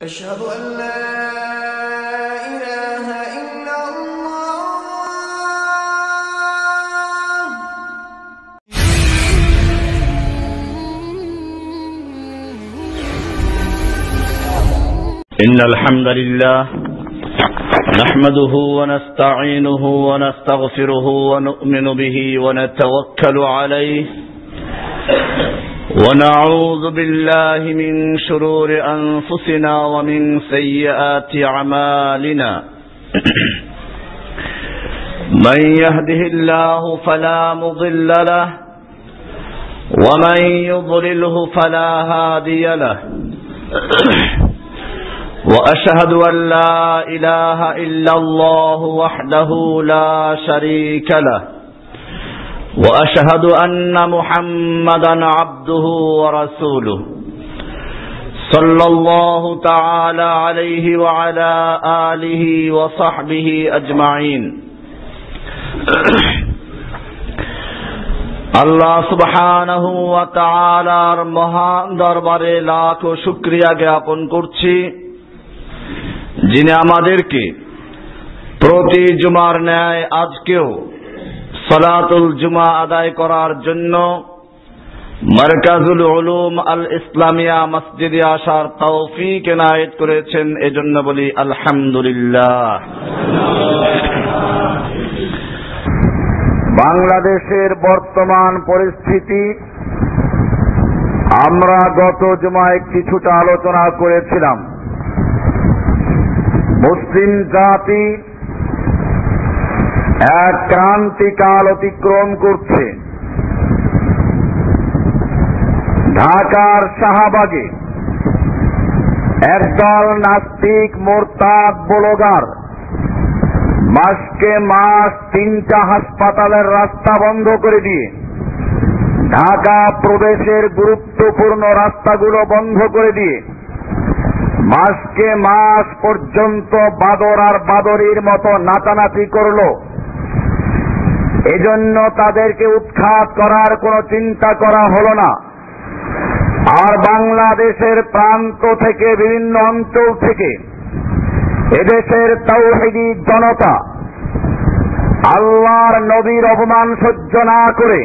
أشهد أن لا إله إلا الله. إن الحمد لله نحمده ونستعينه ونستغفره ونؤمن به ونتوكل عليه ونعوذ بالله من شرور أنفسنا ومن سيئات أعمالنا من يهده الله فلا مضل له ومن يضلله فلا هادي له وأشهد أن لا إله إلا الله وحده لا شريك له وأشهد أن محمدا عبده ورسوله صلى الله تعالى عليه وعلى آله وصحبه أجمعين আল্লাহ সুবহানাহু ওয়া তাআলার মহান দরবারে লাখ শুকরিয়া জ্ঞাপন করছি, যিনি আমাদেরকে প্রতি জুমার ন্যায় আজকেও সালাতুল জুমা আদায় করার জন্য মারকাজুল উলুম আল ইসলামিয়া মসজিদে আসার তৌফিক এনায়েত করেছেন। এজন্য বলি আলহামদুলিল্লাহ। বাংলাদেশের বর্তমান পরিস্থিতি আমরা গত জুমায় কিছুটা আলোচনা করেছিলাম। মুসলিম জাতি এক ক্রান্তিকাল অতিক্রম করছে। ঢাকার শাহবাগে একদল নাস্তিক মোরতাদ ব্লগার মাসকে মাস 3টা হাসপাতালের রাস্তা বন্ধ করে দিয়ে ঢাকা প্রবেশের গুরুত্বপূর্ণ রাস্তাগুলো বন্ধ করে দিয়ে মাসকে মাস পর্যন্ত বাদর আর বাদরির মতো নাচানাচি করলো। এজন্য তাদেরকে উৎখাত করার কোনো চিন্তা করা হলো না। আর বাংলাদেশের প্রান্ত থেকে বিভিন্ন অঞ্চল থেকে এদেশের তাওহীদি জনতা আল্লাহর নবীর অপমান সহ্য না করে,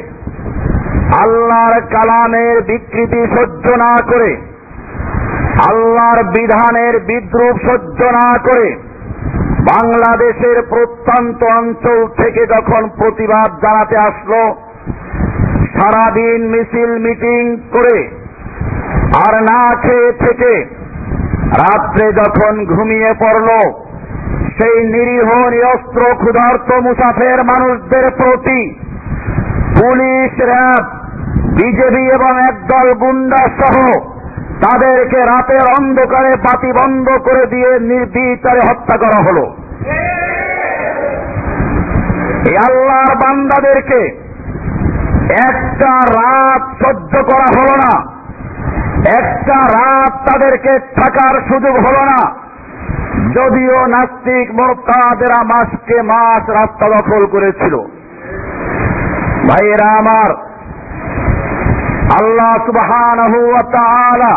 আল্লাহর কালামের বিকৃতি সহ্য না করে, আল্লাহর বিধানের বিদ্রূপ সহ্য না করে বাংলাদেশের প্রত্যন্ত অঞ্চল থেকে যখন প্রতিবাদ জানাতে আসলো, সারাদিন মিছিল মিটিং করে আর না খেয়ে থেকে রাত্রে যখন ঘুমিয়ে পড়ল, সেই নিরীহ নিরস্ত্র ক্ষুধার্ত মুসাফের মানুষদের প্রতি পুলিশ, র্যাব, বিজেপি এবং একদল গুন্ডা সহ তাদেরকে রাতের অন্ধকারে বাতি বন্ধ করে দিয়ে নির্বিচারে হত্যা করা হলো। এই আল্লাহর বান্দাদেরকে একটা রাত সহ্য করা হলো না, একটা রাত তাদেরকে থাকার সুযোগ হলো না। যদিও নাস্তিক মোরতাদেরা মাসকে মাস রাস্তা দখল করেছিল। ভাইয়েরা আমার, আল্লাহ সুবহানাহু ওয়া তাআলা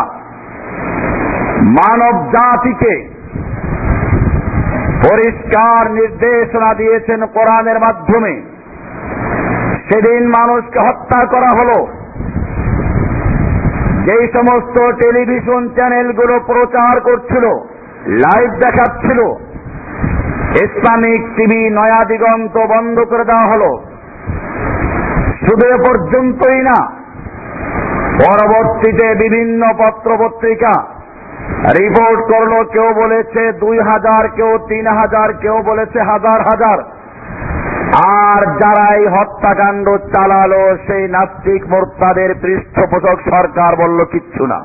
মানব জাতিকে পরিষ্কার নির্দেশনা দিয়েছেন কোরআনের মাধ্যমে। সেদিন মানুষকে হত্যা করা হলো। যেই সমস্ত টেলিভিশন চ্যানেলগুলো প্রচার করছিল, লাইভ দেখাচ্ছিল, ইসলামিক টিভি নয়া দিগন্ত বন্ধ করে দেওয়া হলো। শুধু এ পর্যন্তই না, পরবর্তীতে বিভিন্ন পত্রপত্রিকা রিপোর্ট করলো, কেউ বলেছে 2000, কেউ 3000, কেউ বলেছে 1000। আর যারা এই হত্যাকাণ্ড চালালো সেই নাস্তিক মোরতাদের পৃষ্ঠপোষক সরকার বলল কিচ্ছু না।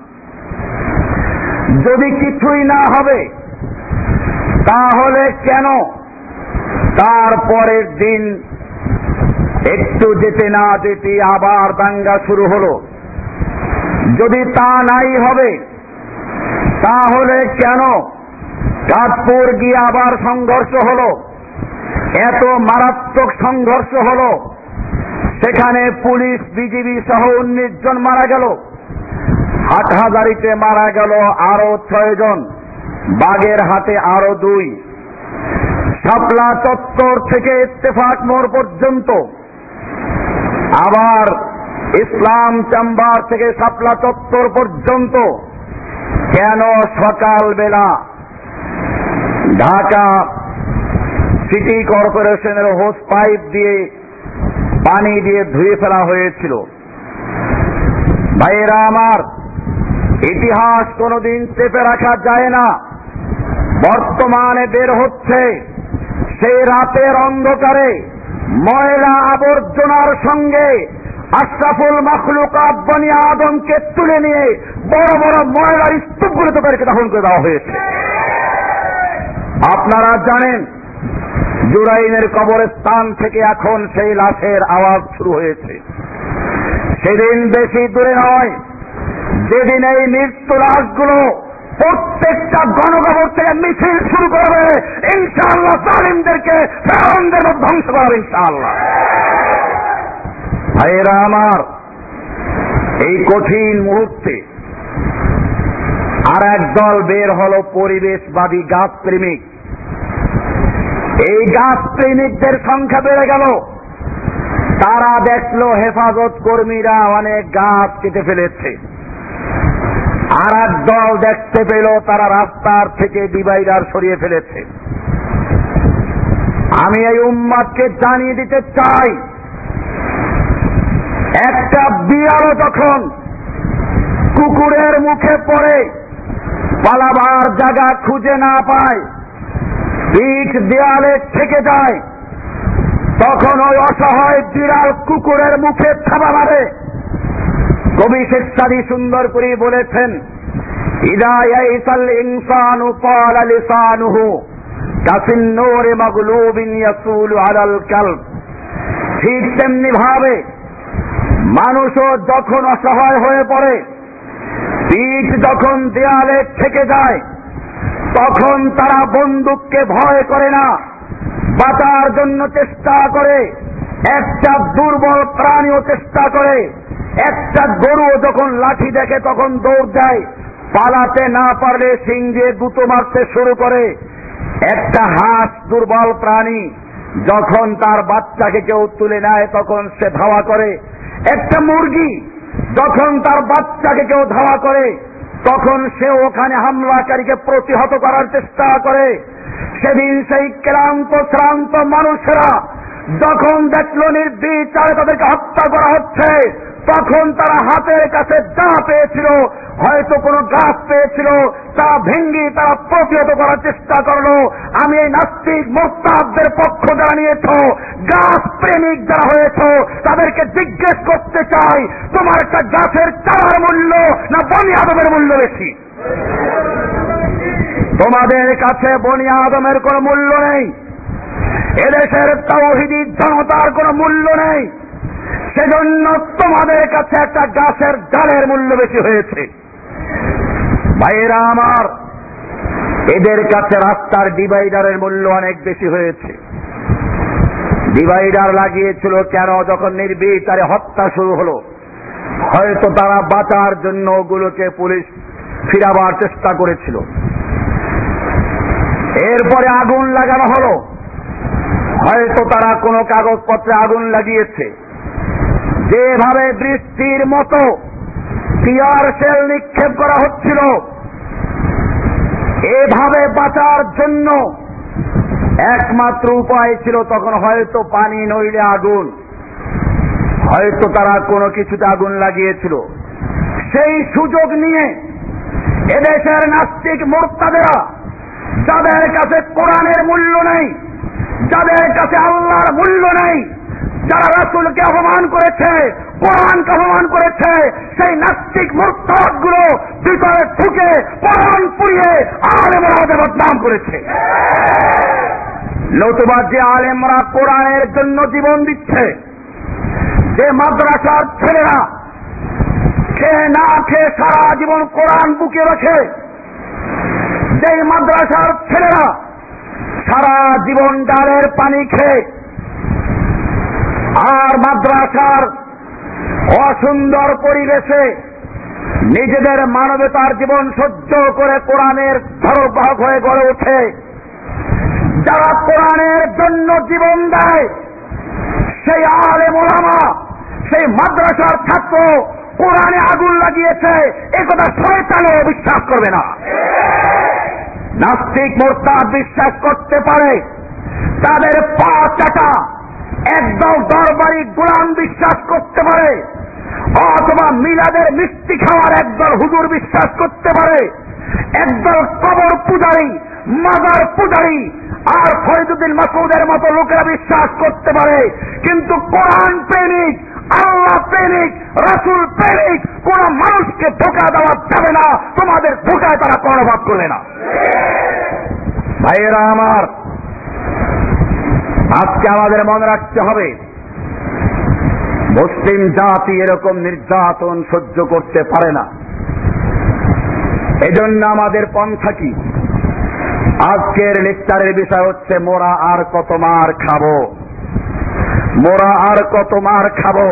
যদি কিছুই না হবে তাহলে কেন তারপরের দিন একটু যেতে না যেতে আবার দাঙ্গা শুরু হলো? যদি তা নাই হবে তাহলে কেন চাঁদপুর গিয়ে আবার সংঘর্ষ হলো? এত মারাত্মক সংঘর্ষ হলো, সেখানে পুলিশ, বিজিবি সহ 19 জন মারা গেল। হাটহাজারীতে মারা গেল আরো 6 জন। বাগেরহাটে আরো 2, শাপলা চত্বর থেকে ইত্তেফাক মোড় পর্যন্ত, আবার ইসলাম চেম্বার থেকে শাপলা চত্বর পর্যন্ত কেন সকালবেলা ঢাকা সিটি কর্পোরেশনের হোস পাইপ দিয়ে পানি দিয়ে ধুয়ে ফেলা হয়েছিল? ভাইয়েরা আমার, ইতিহাস কোনদিন চেপে রাখা যায় না। বর্তমানে বের হচ্ছে সেই রাতের অন্ধকারে ময়লা আবর্জনার সঙ্গে আশরাফুল মাখলুকাত বনি আদমকে তুলে নিয়ে বড় বড় ময়লার স্তূপগুলো তাদেরকে দাফন করে দেওয়া হয়েছে। আপনারা জানেন, জুরাইনের কবরস্থান থেকে এখন সেই লাশের আওয়াজ শুরু হয়েছে। সেদিন বেশি দূরে নয়, যেদিন এই মৃত্যু লাশগুলো প্রত্যেকটা গণকবর থেকে মিছিল শুরু করবে, ইনশাআল্লাহ জালিমদেরকে ফেরাউনদের মধ্যে ধ্বংস করবে ইনশাআল্লাহ। ভাইয়েরা আমার, এই কঠিন মুহূর্তে আর এক দল বের হলো পরিবেশবাদী গাছ প্রেমিক। এই গাছ প্রেমিকদের সংখ্যা বেড়ে গেল। তারা দেখলো হেফাজত কর্মীরা অনেক গাছ কেটে ফেলেছে। আর এক দল দেখতে পেল তারা রাস্তার থেকে ডিভাইডার সরিয়ে ফেলেছে। আমি এই উম্মাদকে জানিয়ে দিতে চাই, একটা বিড়ালও যখন কুকুরের মুখে পড়ে পালাবার জায়গা খুঁজে না পায়, পিঠ দেয়ালে থেকে যায়, তখন ওই অসহায় বিড়াল কুকুরের মুখে থাবা মারে। কবি শেখ সাদী সুন্দর করে বলেছেন, ইদা ইয়াইসাল ইনসানু ক্বালা লিসানুহু কাসিন্নুরি মাগলুবিন ইয়াসুলু আলাল কালব। ঠিক তেমনি ভাবে মানুষও যখন অসহায় হয়ে পড়ে, পিঠ যখন দেয়ালে থেকে যায়, তখন তারা বন্দুককে ভয় করে না, বাঁচার জন্য চেষ্টা করে। একটা দুর্বল প্রাণীও চেষ্টা করে। একটা গরুও যখন লাঠি দেখে তখন দৌড় দেয়, পালাতে না পারলে শিং দিয়ে গুঁতো মারতে শুরু করে। একটা হাঁস দুর্বল প্রাণী, যখন তার বাচ্চাকে কেউ তুলে নেয় তখন সে ধাওয়া করে। একটা মুরগি যখন তার বাচ্চাকে কেউ ধাওয়া করে, তখন সে ওখানে হামলাকারীকে প্রতিহত করার চেষ্টা করে। সেদিন সেই ক্লান্ত শ্রান্ত মানুষেরা যখন দেখল নির্বিচারে তাদেরকে হত্যা করা হচ্ছে, তখন তারা হাতের কাছে যা পেয়েছিল, হয়তো কোনো গাছ পেয়েছিল, তা ভেঙ্গে তারা প্রতিহত করার চেষ্টা করলো। আমি এই নাস্তিক মোরতাদদের পক্ষ যারা নিয়েছ, গাছ প্রেমিক যারা হয়েছ, তাদেরকে জিজ্ঞেস করতে চাই, তোমার একটা গাছের চারার মূল্য না বনি আদমের মূল্য বেশি? তোমাদের কাছে বনি আদমের কোনো মূল্য নেই, এদেশের তাওহীদি জনতার কোনো মূল্য নেই। সেজন্য তোমাদের কাছে একটা গাছের ডালের মূল্য বেশি হয়েছে। ভাইয়েরা আমার, এদের কাছে রাস্তার ডিভাইডারের মূল্য অনেক বেশি হয়েছে। ডিভাইডার লাগিয়েছিল কেন? যখন নির্বিচারে হত্যা শুরু হলো, হয়তো তারা বাঁচার জন্য ওগুলোকে পুলিশ ফিরাবার চেষ্টা করেছিল। এরপরে আগুন লাগানো হলো, হয়তো তারা কোনো কাগজপত্রে আগুন লাগিয়েছে। যেভাবে বৃষ্টির মতো টিয়ার শেল নিক্ষেপ করা হচ্ছিল, এভাবে বাঁচার জন্য একমাত্র উপায় ছিল তখন হয়তো পানি নইলে আগুন, হয়তো তারা কোনো কিছুতে আগুন লাগিয়েছিল। সেই সুযোগ নিয়ে এদেশের নাস্তিক মোরতাদেরা, যাদের কাছে কোরআনের মূল্য নেই, যাদের কাছে আল্লাহর মূল্য নেই, যারা রাসূলকে অপমান করেছে, কোরআনকে অপমান করেছে, সেই নাস্তিক মুরতাদগুলো ভিতরে ঢুকে কোরআন পুড়িয়ে আলেমরা বদনাম করেছে। নতুবা যে আলেমরা কোরআনের জন্য জীবন দিচ্ছে, যে মাদ্রাসার ছেলেরা খেয়ে না খেয়ে সারা জীবন কোরআন বুকে রাখে, যে মাদ্রাসার ছেলেরা সারা জীবন ডালের পানি খেয়ে আর মাদ্রাসার অসুন্দর পরিবেশে নিজেদের মানবতার জীবন সহ্য করে কোরআনের ধারবাহক হয়ে গড়ে ওঠে, যারা কোরআনের জন্য জীবন দেয়, সেই আলেম ওলামা, সেই মাদ্রাসার ছাত্র কোরআনে আগুন লাগিয়েছে, একথা শয়তানও বিশ্বাস করবে না। নাস্তিক মোরতাদ বিশ্বাস করতে পারে, তাদের পা চাটা একদল দরবারি গোলাম বিশ্বাস করতে পারে, অথবা মিলাদের মিষ্টি খাওয়ার একদল হুজুর বিশ্বাস করতে পারে, একদল কবর পূজারী, মাজার পূজারী আর ফরিদুদ্দিন মাসউদের মতো লোকেরা বিশ্বাস করতে পারে, কিন্তু কোরআন প্রেমিক, আল্লাহ প্রেমিক, রাসূল প্রেমিক কোন মানুষকে ধোঁকা দেওয়া যাবে না। তোমাদের ধোঁকায় তারা কর্ণপাত করবে না। ভাইয়েরা আমার, আজকে আমাদের মনে রাখতে হবে, মুসলিম জাতি এরকম নির্যাতন সহ্য করতে পারে না। এজন্য আমাদের পন্থা কি? আজকের লেকচারের বিষয় হচ্ছে মোরা আর কত মার খাবো, মোরা আর কত মার খাবো।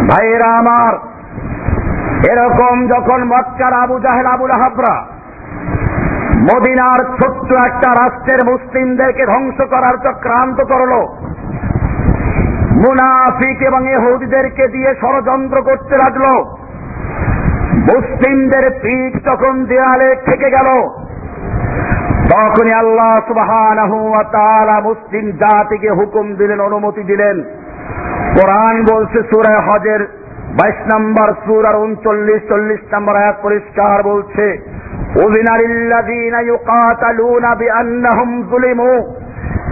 ভাইয়েরা আমার, এরকম যখন মক্কার আবু জাহেল, আবু লাহাবরা মদিনার ছোট্ট একটা রাষ্ট্রের মুসলিমদেরকে ধ্বংস করার চক্রান্ত করলো, মুনাফিক এবং ইহুদিদেরকে দিয়ে ষড়যন্ত্র করতে লাগলো, মুসলিমদের পিঠ যখন দেয়ালে ঠেকে গেল, তখনই আল্লাহ সুবহানাহু ওয়া তাআলা মুসলিম জাতিকে হুকুম দিলেন, অনুমতি দিলেন। কোরআন বলছে সূরা হজের 22 নম্বর সূরার 39-40 নম্বর আয়াত পরিষ্কার বলছে, উযিনা লিল্লাযীনা ইউকাতালুনা বিআন্নাহুম যুলিমু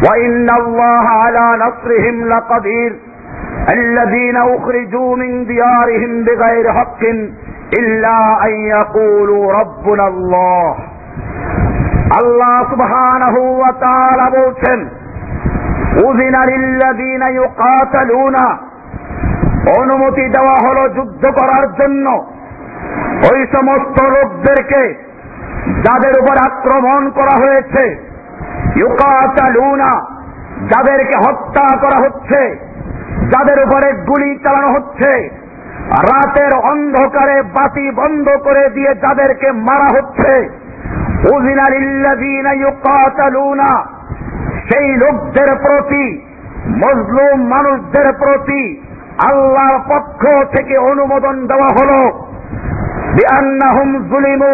ওয়া ইন্নাল্লাহা আলা নাসরিহিম লাকাদির আল্লাযীনা উখরিজু মিন দিয়ারিহিম বিগাইরি হাক্কিন ইল্লা আন ইয়াকুলু রাব্বুনাল্লাহ। আল্লাহ সুবহানাহু ওয়া তাআলা বলছেন, উযিনা লিল্লাযীনা ইউকাতালুনা, অনুমতি দেওয়া হলো যুদ্ধ করার জন্য ওই সমস্ত লোকদেরকে যাদের উপর আক্রমণ করা হয়েছে, ইউকাতালুনা, যাদেরকে হত্যা করা হচ্ছে, যাদের উপরে গুলি চালানো হচ্ছে, রাতের অন্ধকারে বাতি বন্ধ করে দিয়ে যাদেরকে মারা হচ্ছে, উযিনা লিল্লাযীনা ইউকাতালুনা, সেই লোকদের প্রতি, মজলুম মানুষদের প্রতি আল্লাহর পক্ষ থেকে অনুমোদন দেওয়া হলো, বিআন্নাহুম যুলিমু,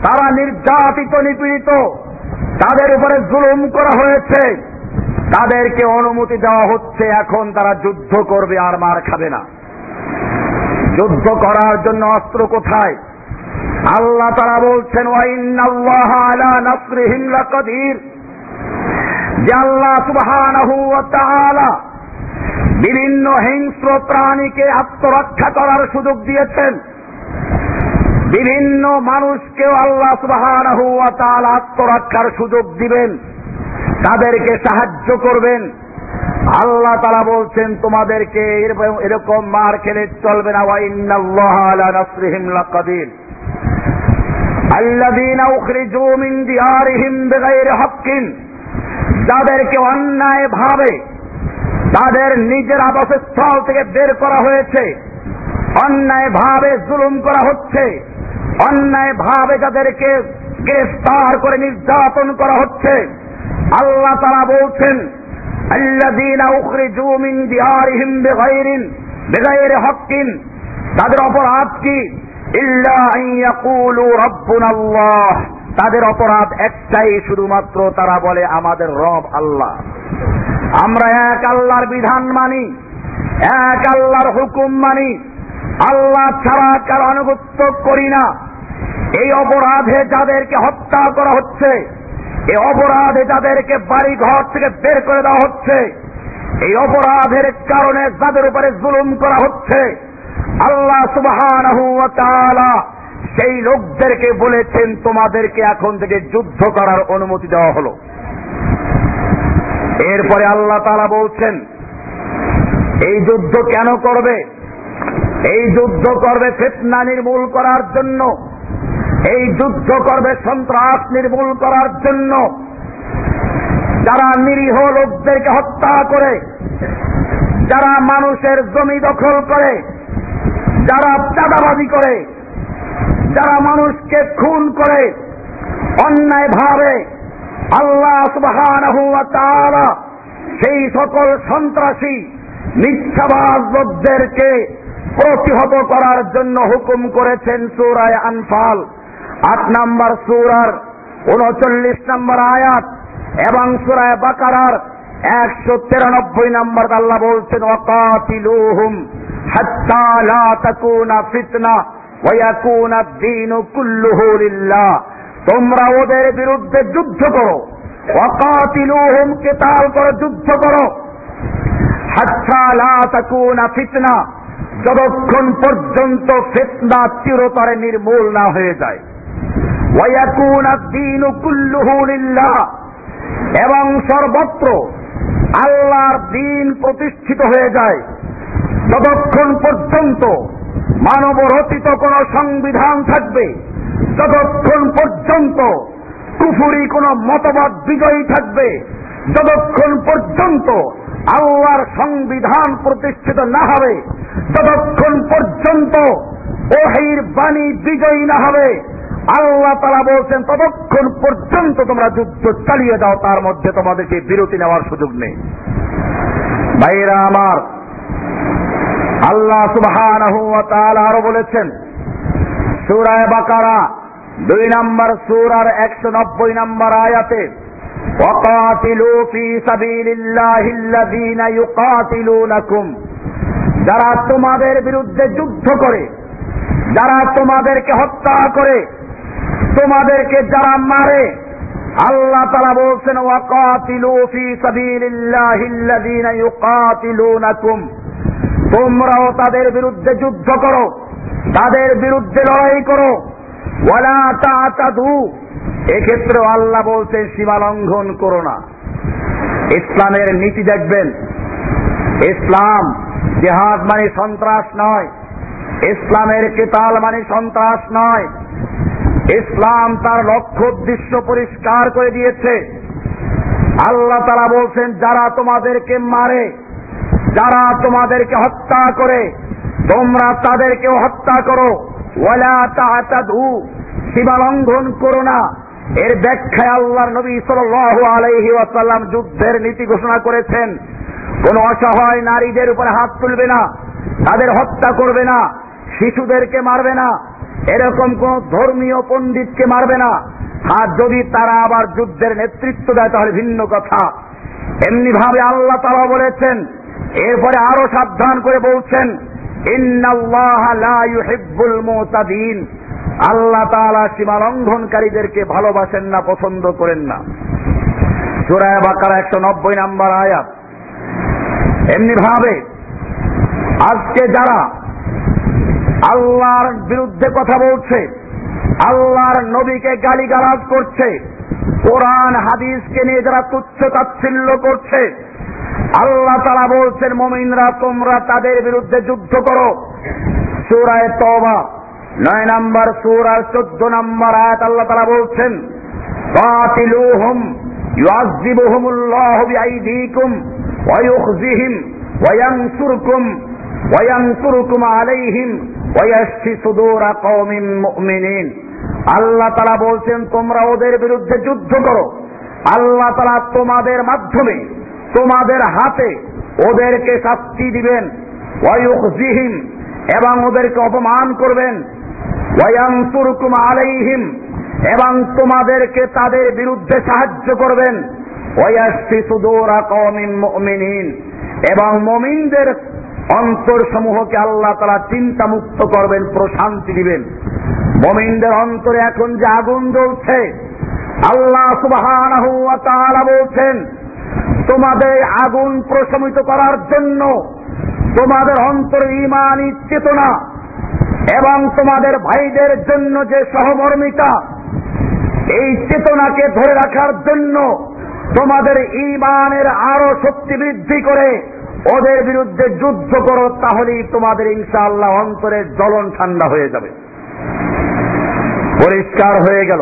তারা নির্যাতিত, নিপীড়িত, তাদের উপরে জুলুম করা হয়েছে, তাদেরকে অনুমতি দেওয়া হচ্ছে এখন তারা যুদ্ধ করবে আর মার খাবে না। যুদ্ধ করার জন্য অস্ত্র কোথায়? আল্লাহ তাআলা বলছেন, ওয়া ইন্নাল্লাহা আলা নাসরিহিম লাকাদির, যে আল্লাহ সুবহানাহু ওয়া তাআলা বিভিন্ন হিংস্র প্রাণীকে আত্মরক্ষা করার সুযোগ দিয়েছেন, বিভিন্ন মানুষকেও আল্লাহ সুবহানাহু ওয়া তাআলা আত্মরক্ষার সুযোগ দিবেন, তাদেরকে সাহায্য করবেন। আল্লাহ তাআলা বলছেন তোমাদেরকে এরকম মার খেলে চলবে না। ওয়া ইন্নাল্লাহা আলা নাসরিহিম লাকাদির আল্লাযীনা উখরিজু মিন দিয়ারিহিম বিগাইরি হাক্কিন, যাদেরকে অন্যায় ভাবে তাদের নিজের আবাসস্থল থেকে বের করা হয়েছে, অন্যায় ভাবে জুলুম করা হচ্ছে, অন্যায় ভাবে যাদেরকে গ্রেফতার করে নির্যাতন করা হচ্ছে, আল্লাহ তাআলা বলছেন আল্লাযীনা উখরিজু মিন দিয়ারিহিম বিগাইরি হাক্কিন, তাদের অপরাধ কি? ইল্লা আন ইয়াকুলু রাব্বুনাল্লাহ, তাদের অপরাধ একটাই, শুধুমাত্র তারা বলে আমাদের রব আল্লাহ, আমরা এক আল্লাহর বিধান মানি, এক আল্লাহর হুকুম মানি, আল্লাহ ছাড়া কারো আনুগত্য করি না। এই অপরাধে যাদেরকে হত্যা করা হচ্ছে, এই অপরাধে যাদেরকে বাড়ি ঘর থেকে বের করে দেওয়া হচ্ছে, এই অপরাধের কারণে যাদের উপরে জুলুম করা হচ্ছে, আল্লাহ সুবহানাহু ওয়া তাআলা সেই লোকদেরকে বলেছেন তোমাদেরকে এখন থেকে যুদ্ধ করার অনুমতি দেওয়া হলো। এরপরে আল্লাহ তাআলা বলছেন এই যুদ্ধ কেন করবে? এই যুদ্ধ করবে ফিতনা নির্মূল করার জন্য, এই যুদ্ধ করবে সন্ত্রাস নির্মূল করার জন্য। যারা নিরীহ লোকদেরকে হত্যা করে, যারা মানুষের জমি দখল করে, যারা চাঁদাবাজি করে, যারা মানুষকে খুন করে অন্যায়ভাবে, আল্লাহ সুবহানাহু ওয়া তাআলা সেই সকল সন্ত্রাসী মিথ্যাবাদ লোকদেরকে প্রতিহত করার জন্য হুকুম করেছেন সূরা আনফাল 8 নম্বর সূরার 39 নম্বর আয়াত এবং সূরা বাকারার 193 নম্বর আল্লাহ বলছেন ওয়াকাতিলুহুম হাত্তা লা তাকুনা ফিতনা ওয়া ইয়াকুনা আদ-দীনু কুল্লুহু লিল্লাহ। তোমরা ওদের বিরুদ্ধে যুদ্ধ করো, ওয়াকাতিলুহুম কিতাল করো, যুদ্ধ করো, হাত্তা লা তাকুনা ফিতনা, যতক্ষণ পর্যন্ত ফিতনা চিরতরে নির্মূল না হয়ে যায়, ওয়া ইয়াকুনা আদ-দীনু কুল্লুহু লিল্লাহ, এবং সর্বত্র আল্লাহর দ্বীন প্রতিষ্ঠিত হয়ে যায়। যতক্ষণ পর্যন্ত মানব রচিত কোন সংবিধান থাকবে, যতক্ষণ পর্যন্ত কুফরি কোন মতবাদ বিজয়ী থাকবে, যতক্ষণ পর্যন্ত আল্লাহর সংবিধান প্রতিষ্ঠিত না হবে, ততক্ষণ পর্যন্ত ওহীর বাণী বিজয়ী না হবে, আল্লাহ তাআলা বলছেন ততক্ষণ পর্যন্ত তোমরা যুদ্ধ চালিয়ে যাও, তার মধ্যে তোমাদেরকে বিরতি নেওয়ার সুযোগ নেই। ভাইরা আমার, আল্লাহ সুবহানাহু ওয়া তাআলা আরো বলেছেন সূরা বাকারা 2 নম্বর সূরার 190 নম্বর আয়াতে ওয়াকাতিলু ফি সাবিলিল্লাহিল্লাযীনা ইউকাতিলুনাকুম, যারা তোমাদের বিরুদ্ধে যুদ্ধ করে, যারা তোমাদেরকে হত্যা করে, তোমাদেরকে যারা মারে, আল্লাহ তাআলা বলছেন ওয়াকাতিলু ফি সাবিলিল্লাহিল্লাযীনা ইউকাতিলুনাকুম, তোমরাও তাদের বিরুদ্ধে যুদ্ধ করো, তাদের বিরুদ্ধে লড়াই করো, ওয়ালা তা'তাদু, এক্ষেত্রে আল্লাহ বলছেন সীমা লঙ্ঘন করো না। ইসলামের নীতি দেখবেন, ইসলাম জিহাদ মানে সন্ত্রাস নয়, ইসলামের কিতাল মানে সন্ত্রাস নয়। ইসলাম তার লক্ষ্য উদ্দেশ্য পরিষ্কার করে দিয়েছে। আল্লাহ তাআলা বলছেন যারা তোমাদেরকে মারে, যারা তোমাদেরকে হত্যা করে, তোমরা তাদেরকেও হত্যা করো, ওয়ালা তা'তাদু, সীমা লঙ্ঘন করো না। এর ব্যাখ্যায় আল্লাহর নবী সাল্লাল্লাহু আলাইহি ওয়াসাল্লাম যুদ্ধের নীতি ঘোষণা করেছেন। কোন অসহায় নারীদের উপরে হাত তুলবে না, তাদের হত্যা করবে না, শিশুদেরকে মারবে না, এরকম কোন ধর্মীয় পণ্ডিতকে মারবে না। আর যদি তারা আবার যুদ্ধের নেতৃত্ব দেয় তাহলে ভিন্ন কথা। এমনি ভাবে আল্লাহ তাআলা বলেছেন, এরপরে আরো সাবধান করে বলছেন ইন্নাল্লাহা লা ইউহিব্বুল মুতাদিন, আল্লাহ তাআলা সীমা লঙ্ঘনকারীদেরকে ভালোবাসেন না, পছন্দ করেন না। সূরা বাকারা 190 নম্বর আয়াত। এমনি ভাবে আজকে যারা আল্লাহর বিরুদ্ধে কথা বলছে, আল্লাহর নবীকে গালিগালাজ করছে, কোরআন হাদিসকে নিয়ে যারা তুচ্ছ তাচ্ছিল্য করছে, আল্লাহ তাআলা বলছেন মুমিনরা তোমরা তাদের বিরুদ্ধে যুদ্ধ করো। সূরা তওবা 9 নম্বর সূরার 14 নম্বর আয়াত আল্লাহ তাআলা বলছেন কাতিলুহুম ইউআযিবুহুমুল্লাহু বিআইদিকুম ওয়া ইউখজিহিম ওয়া ইয়ানসুরকুম আলাইহিম ওয়া ইয়াশফি সুদুরা কওমিন মুমিনিন। আল্লাহ তাআলা বলছেন তোমরা ওদের বিরুদ্ধে যুদ্ধ করো, আল্লাহ তাআলা তোমাদের মাধ্যমে, তোমাদের হাতে ওদেরকে শাস্তি দিবেন, ওয়া ইউখজিহিম, এবং ওদেরকে অপমান করবেন, ওয়া ইয়ানসুরকুম আলাইহিম, এবং তোমাদেরকে তাদের বিরুদ্ধে সাহায্য করবেন, ওয়া ইয়াশফি সুদুরা কওমিন মুমিনিন, এবং মুমিনদের অন্তর সমূহকে আল্লাহ তাআলা চিন্তা মুক্ত করবেন, প্রশান্তি দিবেন। মুমিনদের অন্তরে এখন যে আগুন জ্বলছে, আল্লাহ সুবহানাহু ওয়া তাআলা বলছেন তোমাদের আগুন প্রশমিত করার জন্য তোমাদের অন্তরে ঈমানী চেতনা এবং তোমাদের ভাইদের জন্য যে সহমর্মিতা, এই চেতনাকে ধরে রাখার জন্য তোমাদের ঈমানের আরো শক্তি বৃদ্ধি করে ওদের বিরুদ্ধে যুদ্ধ করো, তাহলেই তোমাদের ইনশাআল্লাহ অন্তরের জ্বলন ঠান্ডা হয়ে যাবে, পরিষ্কার হয়ে গেল।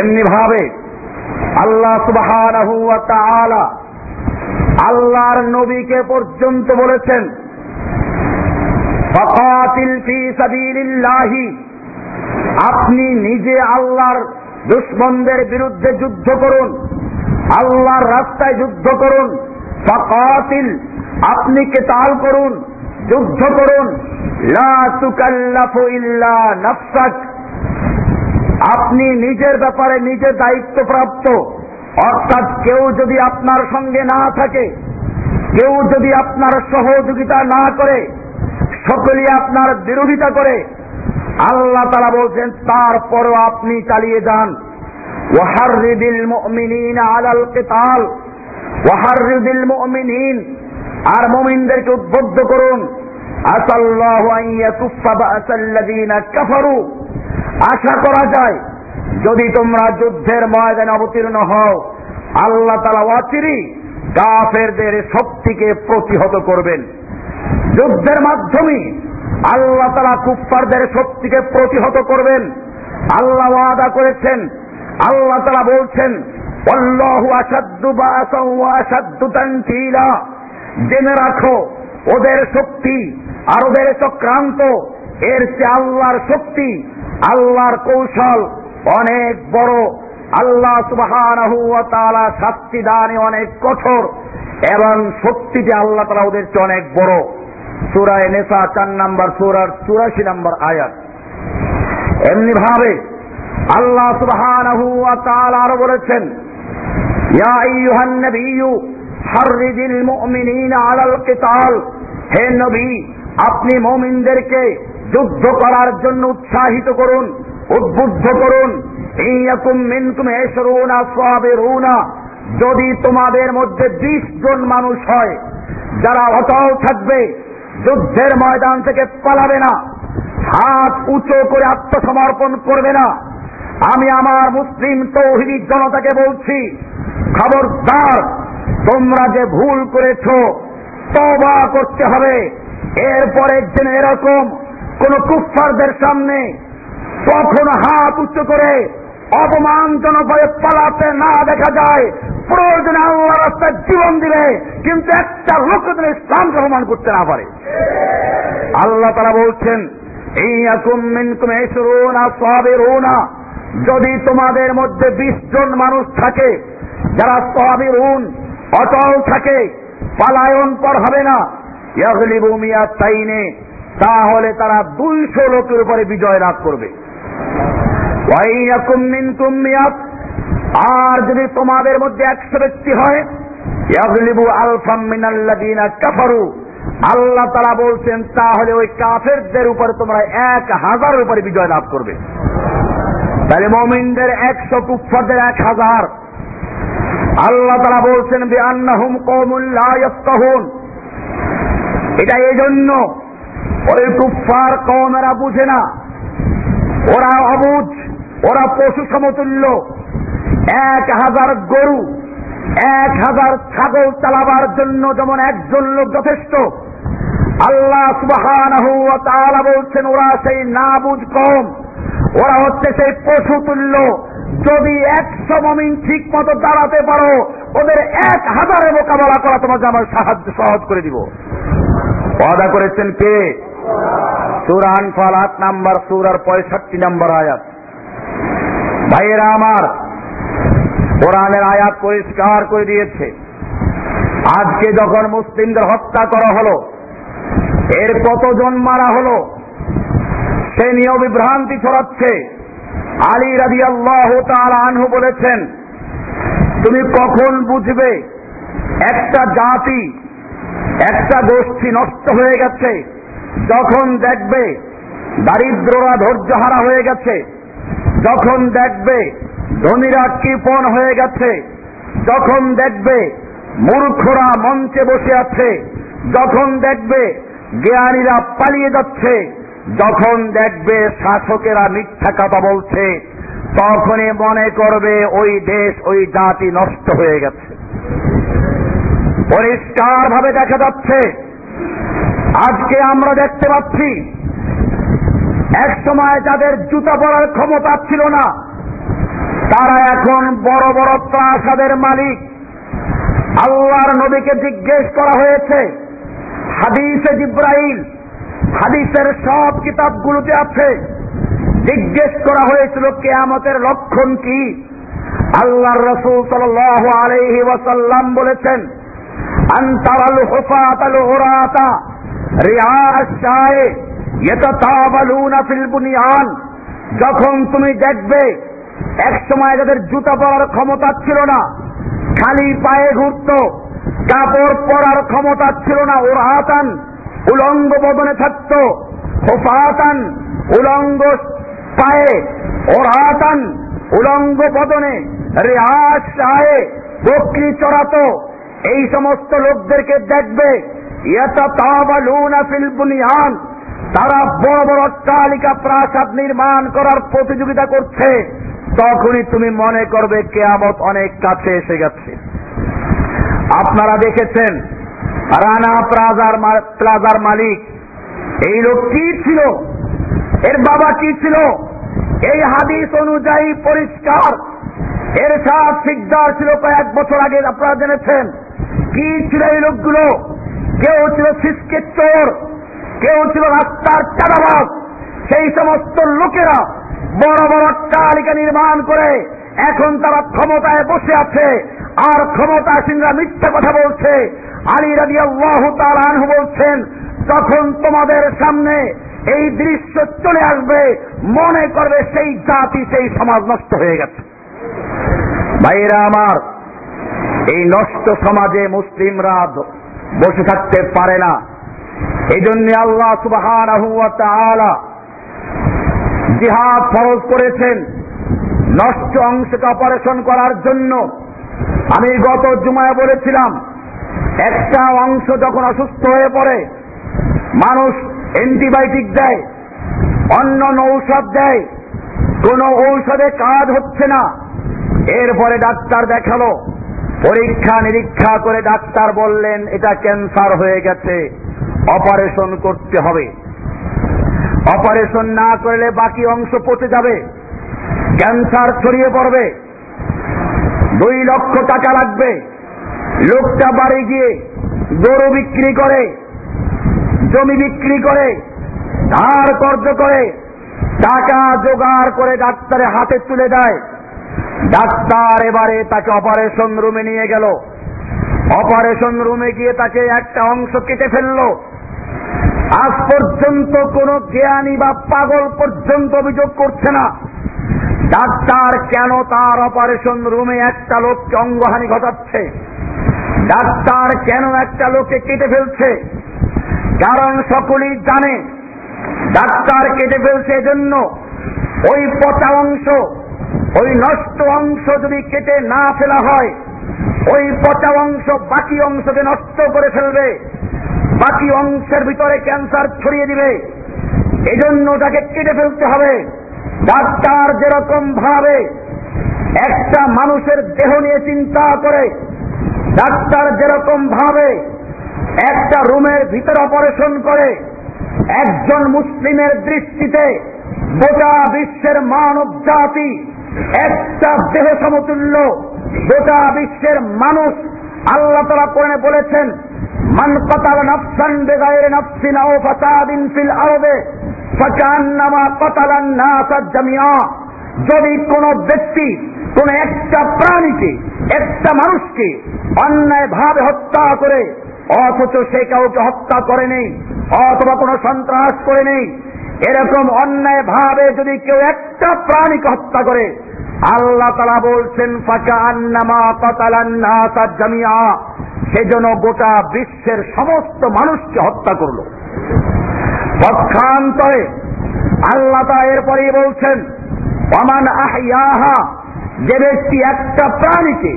এমনি ভাবে আল্লাহ সুবহানাহু ওয়া তাআলা আল্লাহর নবীকে পর্যন্ত বলেছেন ফাকাতিল ফি সাবিলিল্লাহি, আপনি নিজে আল্লাহর দুশমনদের বিরুদ্ধে যুদ্ধ করুন, আল্লাহর রাস্তায় যুদ্ধ করুন। ফাকাতিল, আপনি কিতাল করুন, যুদ্ধ করুন। লা তুকাল্লাফু ইল্লা নাফসাক, আপনি নিজের ব্যাপারে নিজে দায়িত্বপ্রাপ্ত। অর্থাৎ কেউ যদি আপনার সঙ্গে না থাকে, কেউ যদি আপনার সহযোগিতা না করে, সকলেই আপনার বিরোধিতা করে, আল্লাহ তাআলা বলছেন তারপরও আপনি চালিয়ে যান। ওয়াহাররিদিল মুমিনিনা আলাল কিতাল, ওয়াহাররিদিল মুমিনিন, আর মুমিনদেরকে উদ্বুদ্ধ করুন। আসাল্লাহু আন ইয়াকুফা বাসাল্লাযিনা কাফারু, আশা করা যায় যদি তোমরা যুদ্ধের ময়দানে অবতীর্ণ হও, আল্লাহ তাআলা অচিরেই কাফেরদের শক্তিকে প্রতিহত করবেন। যুদ্ধের মাধ্যমে আল্লাহ তাআলা কুফফারদের শক্তিকে প্রতিহত করবেন। আল্লাহ ওয়াদা করেছেন, আল্লাহ তাআলা বলছেন আল্লাহু আশাদ্দু বাসান ওয়া আশাদ্দু তানকিলা, জেনে রাখো ওদের শক্তি আর ওদের চক্রান্ত এর চেয়ে আল্লাহর শক্তি, আল্লাহর কৌশল অনেক বড়। আল্লাহ সুবহানাহু ওয়া তাআলা শাস্তি দানে অনেক কঠোর এবং শক্তিতে আল্লাহ তাআলা ওদের চেয়ে অনেক বড়। সূরা নিসা 4 নম্বর সূরার 84 নম্বর আয়াত। এমনি ভাবে আল্লাহ সুবহানাহু ওয়া তাআলা আরো বলেছেন, ইয়া আইয়ুহান নাবিয়্যু হাররিদিল মুমিনিনা আলাল কিতাল, হে নবী আপনি মুমিনদেরকে যুদ্ধ করার জন্য উৎসাহিত করুন, উদ্বুদ্ধ করুন। ইয়াকুম মিনকুম 20 সাবিরুনা, যদি তোমাদের মধ্যে 20 জন মানুষ হয় যারা অটল থাকবে, যুদ্ধের ময়দান থেকে পালাবে না, হাত উঁচু করে আত্মসমর্পণ করবে না, আমি আমার মুসলিম তৌহিদি জনতাকে বলছি, খবরদার, তোমরা যে ভুল করেছো তওবা করতে হবে। এরপরে যেন এরকম কোন কুফফারদের সামনে কখনো হাত উঁচু করে অপমানজনকভাবে পালাতে না দেখা যায়। প্রয়োজনে আল্লাহর রাস্তায় জীবন দিবে, কিন্তু একটা লোক যেন ইসলামকে অপমান করতে না পারে। আল্লাহ তাআলা বলছেন, ইয়াকুম মিনকুম 20 সাবিরুনা, যদি তোমাদের মধ্যে 20 জন মানুষ থাকে যারা সাবিরুন, অটল থাকে, পালায়ন পর হবে না, ইয়াগলিবু মিয়াতাইনে, তাহলে তারা 200 লোকের উপরে বিজয় লাভ করবে। ওয়া ইয়াকুম মিনকুম মিয়াত, আর যদি তোমাদের মধ্যে 100 ব্যক্তি হয়, ইয়াগলিবু আলফাম মিনাল্লাযিনা কাফারু, আল্লাহ তাআলা বলছেন তাহলে ওই কাফেরদের উপরে তোমরা 1000 উপরে বিজয় লাভ করবে। তাহলে মুমিনদের 100, কুফফারদের 1000। আল্লাহ তাআলা বলছেন বিআন্নাহুম কওমুন লা ইয়াফকাহুন, এটা এই জন্য ওই কুফফার কওমেরা বুঝে না, ওরা অবুঝ, ওরা পশু সমতুল্য। 1000 গরু, 1000 ছাগল চালাবার জন্য যেমন একজন লোক যথেষ্ট, আল্লাহ সুবহানাহু ওয়া তাআলা বলছেন ওরা সেই নাবুঝ কওম, ওরা হচ্ছে সেই পশু তুল্য। যদি 100 মুমিন ঠিক মতো দাঁড়াতে পারো, ওদের 1000-এর মোকাবেলা করা তোমার আমার সহজ করে দিব। ওয়াদা করেছেন কে? সূরা আনফাল 8 নম্বর সূরার 65 নম্বর আয়াত। ভাইয়েরা আমার, কোরআনের আয়াত পরিষ্কার করে দিয়েছে, আজকে যখন মুসলিমদের হত্যা করা হলো, এর কতজন মারা হলো সে নিয়ে বিভ্রান্তি ছড়াচ্ছে। আলী রাদিয়াল্লাহু তাআলা আনহু বলেছেন, তুমি কখন বুঝবে একটা জাতি, একটা গোষ্ঠী নষ্ট হয়ে গেছে? যখন দেখবে দারিদ্ররা ধৈর্যহারা হয়ে গেছে, যখন দেখবে ধনীরা কৃপণ হয়ে গেছে, যখন দেখবে মূর্খরা মঞ্চে বসে আছে, যখন দেখবে জ্ঞানীরা পালিয়ে যাচ্ছে, যখন দেখবে শাসকেরা মিথ্যা কথা বলছে, তখনই মনে করবে ওই দেশ, ওই জাতি নষ্ট হয়ে গেছে। পরিষ্কার ভাবে দেখা যাচ্ছে, আজকে আমরা দেখতে পাচ্ছি এক সময় যাদের জুতা পরার ক্ষমতা ছিল না, তারা এখন বড় বড় প্রাসাদের মালিক। আল্লাহর নবীকে জিজ্ঞেস করা হয়েছে, হাদিসে জিব্রাইল হাদিসের সব কিতাবগুলোতে আছে। জিজ্ঞেস করা হয়েছিল কিয়ামতের লক্ষণ কি? আল্লাহর রাসূল সাল্লাল্লাহু আলাইহি ওয়াসাল্লাম বলেছেন, আনতারাল হুফাতাল উরাতা রিআ আশ-শায়ে ইয়াতাতাবালুনা ফিল বুনিয়ান। যখন তুমি দেখবে এক সময় যাদের জুতা পরার ক্ষমতা ছিল না, খালি পায়ে ঘুরতো, কাপড় পরার ক্ষমতা ছিল না, উরাতান উলঙ্গ বদনে থাকতো, হুফাতান উলঙ্গ পায়ে, উরাতান উলঙ্গ বদনে, রিআ আশ-শায়ে বকরি চড়াতো। এই সমস্ত লোকদেরকে দেখবে ইয়াতাতাবালুনা ফিল বুনিয়ান, তারা বড় বড় অট্টালিকা প্রাসাদ নির্মাণ করার প্রতিযোগিতা করছে। তখনই তুমি মনে করবে কিয়ামত অনেক কাছে এসে গেছে। আপনারা দেখেছেন রানা প্লাজার মালিক এই লোক কি ছিল, এর বাবা কি ছিল? এই হাদিস অনুযায়ী পরিষ্কার এরশাদ সিকদার ছিল কয়েক বছর আগে, আপনারা জেনেছেন। কি ছিল এই লোকগুলো? কেউ ছিল ফিসকের চোর, কেউ ছিল রাস্তার চাঁদাবাজ। সেই সমস্ত লোকেরা বড় বড় অট্টালিকা নির্মাণ করে এখন তারা ক্ষমতায় বসে আছে, আর ক্ষমতাসীনরা মিথ্যা কথা বলছে। আলী রাদিয়াল্লাহু তাআলা আনহু বলছেন, তখন তোমাদের সামনে এই দৃশ্য চলে আসবে, মনে করবে সেই জাতি সেই সমাজ নষ্ট হয়ে গেছে। ভাইরা আমার, এই নষ্ট সমাজে মুসলিমরা বসে থাকতে পারে না। এই জন্য আল্লাহ সুবহানাহু ওয়া তাআলা জিহাদ ফরজ করেছেন নষ্ট অংশকে অপারেশন করার জন্য। আমি গত জুমায় বলেছিলাম, একটা অংশ যখন অসুস্থ হয়ে পড়ে মানুষ অ্যান্টিবায়োটিক দেয়, অন্য ঔষধ দেয়, কোন ঔষধে কাজ হচ্ছে না। এরপরে ডাক্তার দেখালো, পরীক্ষা নিরীক্ষা করে ডাক্তার বললেন এটা ক্যান্সার হয়ে গেছে, অপারেশন করতে হবে। অপারেশন না করলে বাকি অংশ পচে যাবে, ক্যান্সার ছড়িয়ে পড়বে, 2 লক্ষ টাকা লাগবে। লোকটা বাড়ি গিয়ে গরু বিক্রি করে, জমি বিক্রি করে, ধার কর্জ করে টাকা জোগাড় করে ডাক্তারের হাতে তুলে দেয়। ডাক্তার এবারে তাকে অপারেশন রুমে নিয়ে গেল। অপারেশন রুমে গিয়ে তাকে একটা অংশ কেটে ফেললো। আজ পর্যন্ত কোন জ্ঞানী বা পাগল পর্যন্ত অভিযোগ করছে না ডাক্তার কেন তার অপারেশন রুমে একটা লোককে অঙ্গহানি ঘটাচ্ছে, ডাক্তার কেন একটা লোককে কেটে ফেলছে। কারণ সকলেই জানে ডাক্তার কেটে ফেলছে এজন্য ওই পচা অংশ, ওই নষ্ট অংশ যদি কেটে না ফেলা হয়, ওই পচা অংশ বাকি অংশকে নষ্ট করে ফেলবে, বাকি অংশের ভিতরে ক্যান্সার ছড়িয়ে দিবে। এজন্য তাকে কেটে ফেলতে হবে। ডাক্তার যেরকম ভাবে একটা মানুষের দেহ নিয়ে চিন্তা করে, ডাক্তার যেরকম ভাবে একটা রুমের ভিতরে অপারেশন করে, একজন মুসলিমের দৃষ্টিতে গোটা বিশ্বের মানব জাতি একটা দেহ সমতুল্য। গোটা বিশ্বের মানুষ, আল্লাহ তাআলা কোরআনে বলেছেন, মান কাতালা নাফসান বিগাইরি নাফসিন আও ফাসাদিন ফিল আরদি ফাকান্নামা কাতালান নাস জামিআ। যদি কোন ব্যক্তি কোন একটা প্রাণীকে, একটা মানুষকে অন্যায় ভাবে হত্যা করে, অথচ সে কাউকে হত্যা করে নেই অথবা কোনো সন্ত্রাস করে নেই, এরকম অন্যায় ভাবে যদি কেউ একটা প্রাণীকে হত্যা করে, আল্লাহ তাআলা বলছেন ফাকান্নামা কাতালান নাস জামিআ, সেজন্য গোটা বিশ্বের সমস্ত মানুষকে হত্যা করলো। পক্ষান্তরে আল্লাহ তাআলা এরপরেই বলছেন ওয়ামান আহইয়াহা, যে ব্যক্তি একটা প্রাণীকে,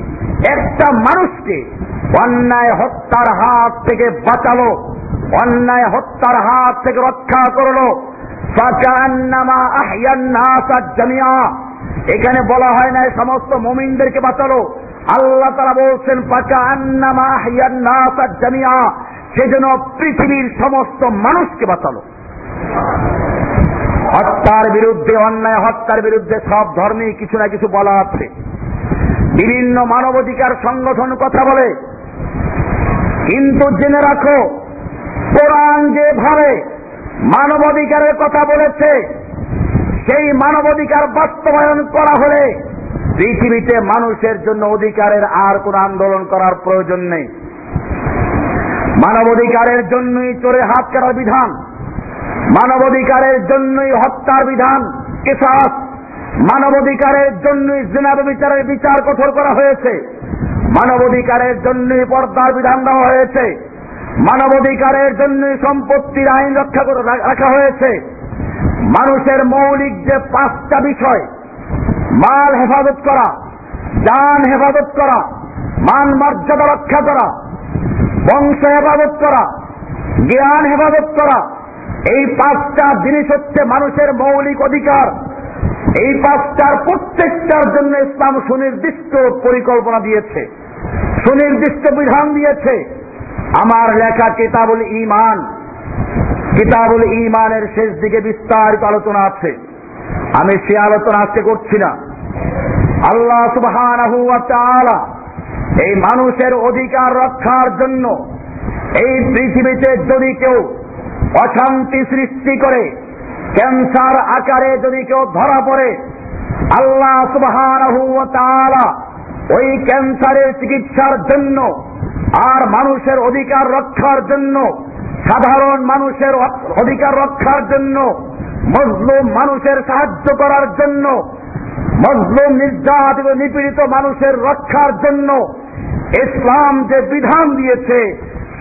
একটা মানুষকে অন্যায় হত্যার হাত থেকে বাঁচালো, অন্যায় হত্যার হাত থেকে রক্ষা করলো, ফাকান্নামা আহইয়ান নাস জামিআ। এখানে বলা হয় না সমস্ত মুমিনদেরকে বাঁচালো, আল্লাহ তাআলা বলছেন ফাকান্নামা আহইয়ান নাস জামিআ, সেজন্য পৃথিবীর সমস্ত মানুষকে বাঁচালো। হত্যার বিরুদ্ধে, অন্যায় হত্যার বিরুদ্ধে সব ধর্মেই কিছু না কিছু বলা আছে। বিভিন্ন মানবাধিকার সংগঠন কথা বলে, কিন্তু জেনে রাখো কোরআন যেভাবে মানবাধিকারের কথা বলেছে, সেই মানবাধিকার বাস্তবায়ন করা হলে পৃথিবীতে মানুষের জন্য অধিকারের আর কোন আন্দোলন করার প্রয়োজন নেই। মানবাধিকারের জন্যই চোরে হাত কাটার বিধান, মানবাধিকারের জন্যই হত্যার বিধান কিসাস, মানবাধিকারের জন্যই জিনা বিচারের বিচার কঠোর করা হয়েছে, মানবাধিকারের জন্যই পর্দার বিধান দেওয়া হয়েছে, মানবাধিকারের জন্যই সম্পত্তির আইন রক্ষা করে রাখা হয়েছে। মানুষের মৌলিক যে 5টা বিষয়, মাল হেফাজত করা, জান হেফাজত করা, মান মর্যাদা রক্ষা করা, বংশ হেফাজত করা, জ্ঞান হেফাজত করা, এই 5টা জিনিস হচ্ছে মানুষের মৌলিক অধিকার। এই 5টার প্রত্যেকটার জন্য ইসলাম সুনির্দিষ্ট পরিকল্পনা দিয়েছে, সুনির্দিষ্ট বিধান দিয়েছে। আমার লেখা কিতাবুল ঈমান, কিতাবুল ঈমানের শেষ দিকে বিস্তারিত আলোচনা আছে, আমি সে আলোচনা আজকে করছি না। আল্লাহ সুবহানাহু ওয়া তাআলা এই মানুষের অধিকার রক্ষার জন্য এই পৃথিবীতে যদি কেউ অশান্তি সৃষ্টি করে, ক্যান্সার আকারে যদি কেউ ধরা পড়ে, আল্লাহ সুবহানাহু ওয়া তাআলা ওই ক্যান্সারের চিকিৎসার জন্য আর মানুষের অধিকার রক্ষার জন্য, সাধারণ মানুষের অধিকার রক্ষার জন্য, মজলুম মানুষের সাহায্য করার জন্য, মজলুম নির্যাতিত নিপীড়িত মানুষের রক্ষার জন্য ইসলাম যে বিধান দিয়েছে,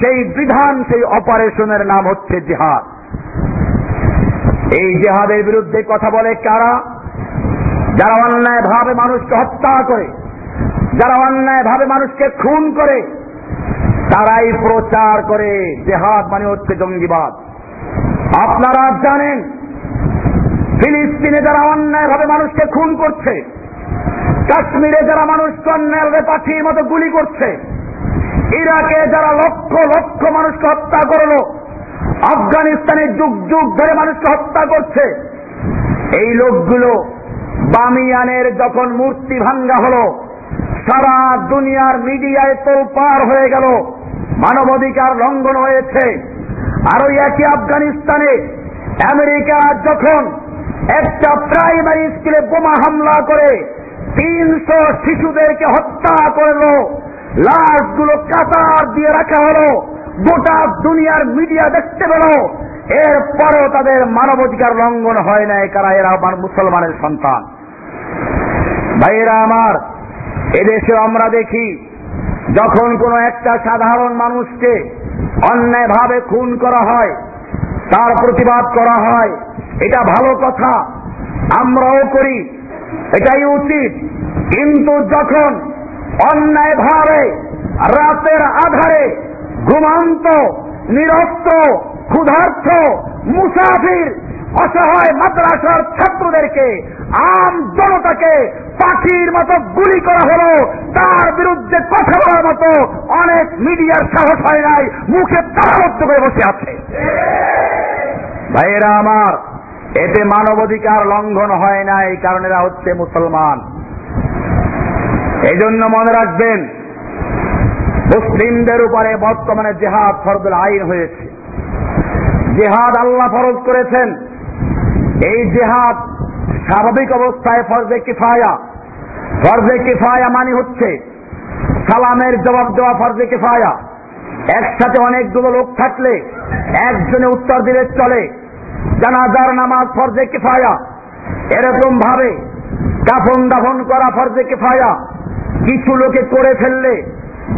সেই বিধান, সেই অপারেশনের নাম হচ্ছে জিহাদ। এই জিহাদের বিরুদ্ধে কথা বলে কারা? যারা অন্যায় ভাবে মানুষকে হত্যা করে, যারা অন্যায় ভাবে মানুষকে খুন করে, তারাই প্রচার করে জিহাদ মানে হচ্ছে জঙ্গিবাদ। আপনারা জানেন ফিলিস্তিনে যারা অন্যায় ভাবে মানুষকে খুন করছে, কাশ্মীরে যারা মানুষকে অন্যায় পাখির মতো গুলি করছে, ইরাকে যারা লক্ষ লক্ষ মানুষকে হত্যা করলো, আফগানিস্তানে যুগ যুগ ধরে মানুষকে হত্যা করছে, এই লোকগুলো বামিয়ানের যখন মূর্তি ভাঙ্গা হলো, সারা দুনিয়ার মিডিয়ায় তোলপাড় হয়ে গেল, মানবাধিকার লঙ্ঘন হয়েছে। আর ওই একই আফগানিস্তানে আমেরিকা যখন একটা প্রাইমারি স্কুলে বোমা হামলা করে 300 শিশুদেরকে হত্যা করলো, লাশগুলো কাতার দিয়ে রাখা হলো, গোটা দুনিয়ার মিডিয়া দেখতে পেল, এরপরও তাদের মানবাধিকার লঙ্ঘন হয় নাই। কারা? এরা আমার মুসলমানের সন্তান। ভাইয়েরা আমার, এদেশে আমরা দেখি যখন কোনো একটা সাধারণ মানুষকে অন্যায়ভাবে খুন করা হয়, তার প্রতিবাদ করা হয়, এটা ভালো কথা, আমরাও করি, এটাই উচিত। কিন্তু যখন অন্যায়ভাবে রাতের আধারে ঘুমান্ত, নিরস্ত্র, ক্ষুধার্ত, মুসাফির, অসহায় মাদ্রাসার ছাত্রদেরকে, আম জনতাকে পাখির মতো গুলি করা হলো, তার বিরুদ্ধে কথা বলার মতো অনেক মিডিয়ার সাহস হয় নাই, মুখে তালাবদ্ধ করে বসে আছে। ভাইয়েরা আমার, এতে মানবাধিকার লঙ্ঘন হয় নাই, কারণ এরা হচ্ছে মুসলমান। এই জন্য মনে রাখবেন, মুসলিমদের উপরে বর্তমানে জিহাদ ফরজুল আইন হয়েছে। জিহাদ আল্লাহ ফরজ করেছেন। এই জিহাদ স্বাভাবিক অবস্থায় ফরজে কিফায়া। ফরজে কিফায়া মানে হচ্ছে সালামের জবাব দেওয়া ফরজে কিফায়া। একসাথে অনেকগুলো লোক থাকলে একজনে উত্তর দিলে চলে। জানাজার নামাজ ফরজে কিফায়া। এরকম ভাবে কাফন দাফন করা ফরজে কিফায়া। কিছু লোকে করে ফেললে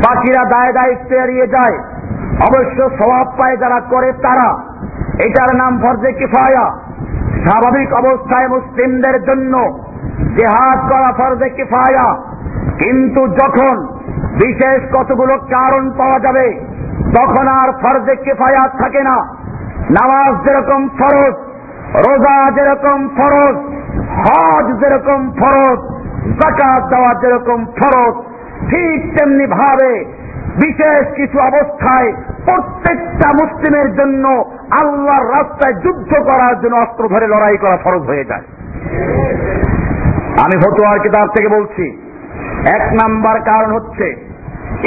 বাকিরা দায় দায়িত্বে এড়িয়ে যায়, অবশ্য সওয়াব পায় যারা করে তারা। এটার নাম ফরজে কিফায়া। স্বাভাবিক অবস্থায় মুসলিমদের জন্য জিহাদ করা ফরজে কিফায়া, কিন্তু যখন বিশেষ কতগুলো কারণ পাওয়া যাবে তখন আর ফরজে কিফায়া থাকে না। নামাজ যেরকম ফরজ, রোজা যেরকম ফরজ, হজ যেরকম ফরজ, যাকাত দেওয়া যেরকম ফরজ, ঠিক তেমনি ভাবে বিশেষ কিছু অবস্থায় প্রত্যেকটা মুসলিমের জন্য আল্লাহর রাস্তায় যুদ্ধ করার জন্য অস্ত্র ধরে লড়াই করা ফরজ হয়ে যায়। আমি ফতোয়ার কিতাব থেকে বলছি, 1 নাম্বার কারণ হচ্ছে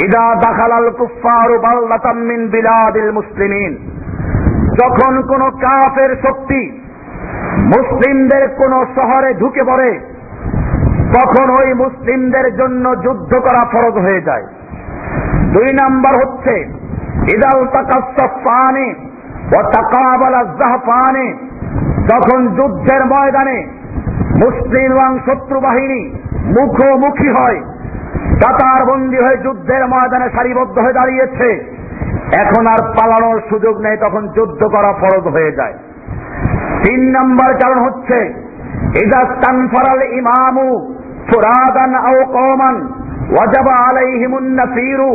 ইদা দাখালাল কুফফারু বালদাতাম মিন বিলাদিল মুসলিমিন, যখন কোন কাফের শক্তি মুসলিমদের কোন শহরে ঢুকে পড়ে তখন ওই মুসলিমদের জন্য যুদ্ধ করা ফরজ হয়ে যায়। 2 নাম্বার হচ্ছে ইদাল তাকাসসাফানি ওয়া তাকাবালা যাহফানি, যখন যুদ্ধের ময়দানে মুসলিম এবং শত্রু বাহিনী মুখোমুখি হয়, কাতারবন্দী হয়ে যুদ্ধের ময়দানে সারিবদ্ধ হয়ে দাঁড়িয়েছে, এখন আর পালানোর সুযোগ নেই, তখন যুদ্ধ করা ফরজ হয়ে যায়। 3 নাম্বার কারণ হচ্ছে ইযা তানফারাল ইমামু ফুরাদান আও কওমান ওয়াজাবা আলাইহিমুন নাসিরু,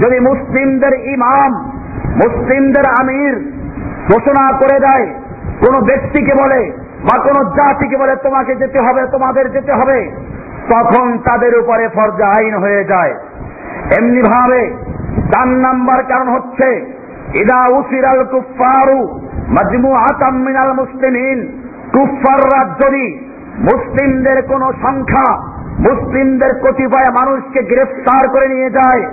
যদি মুসলিমদের ইমাম, মুসলিমদের আমির ঘোষণা করে দেয়, কোন ব্যক্তিকে বলে বা কোন জাতিকে বলে তোমাকে যেতে হবে, তোমাদের যেতে হবে, তখন তাদের উপরে ফরজে আইন হয়ে যায়। এমনি ভাবে 4 নাম্বার কারণ হচ্ছে ইদা উসিরাল কুফফারু মাজমুআতাম মিনাল মুসলিমিন, কুফফাররা যদি মুসলিমদের কোন সংখ্যা, মুসলিমদের কতিপয় মানুষকে গ্রেফতার করে নিয়ে যায়,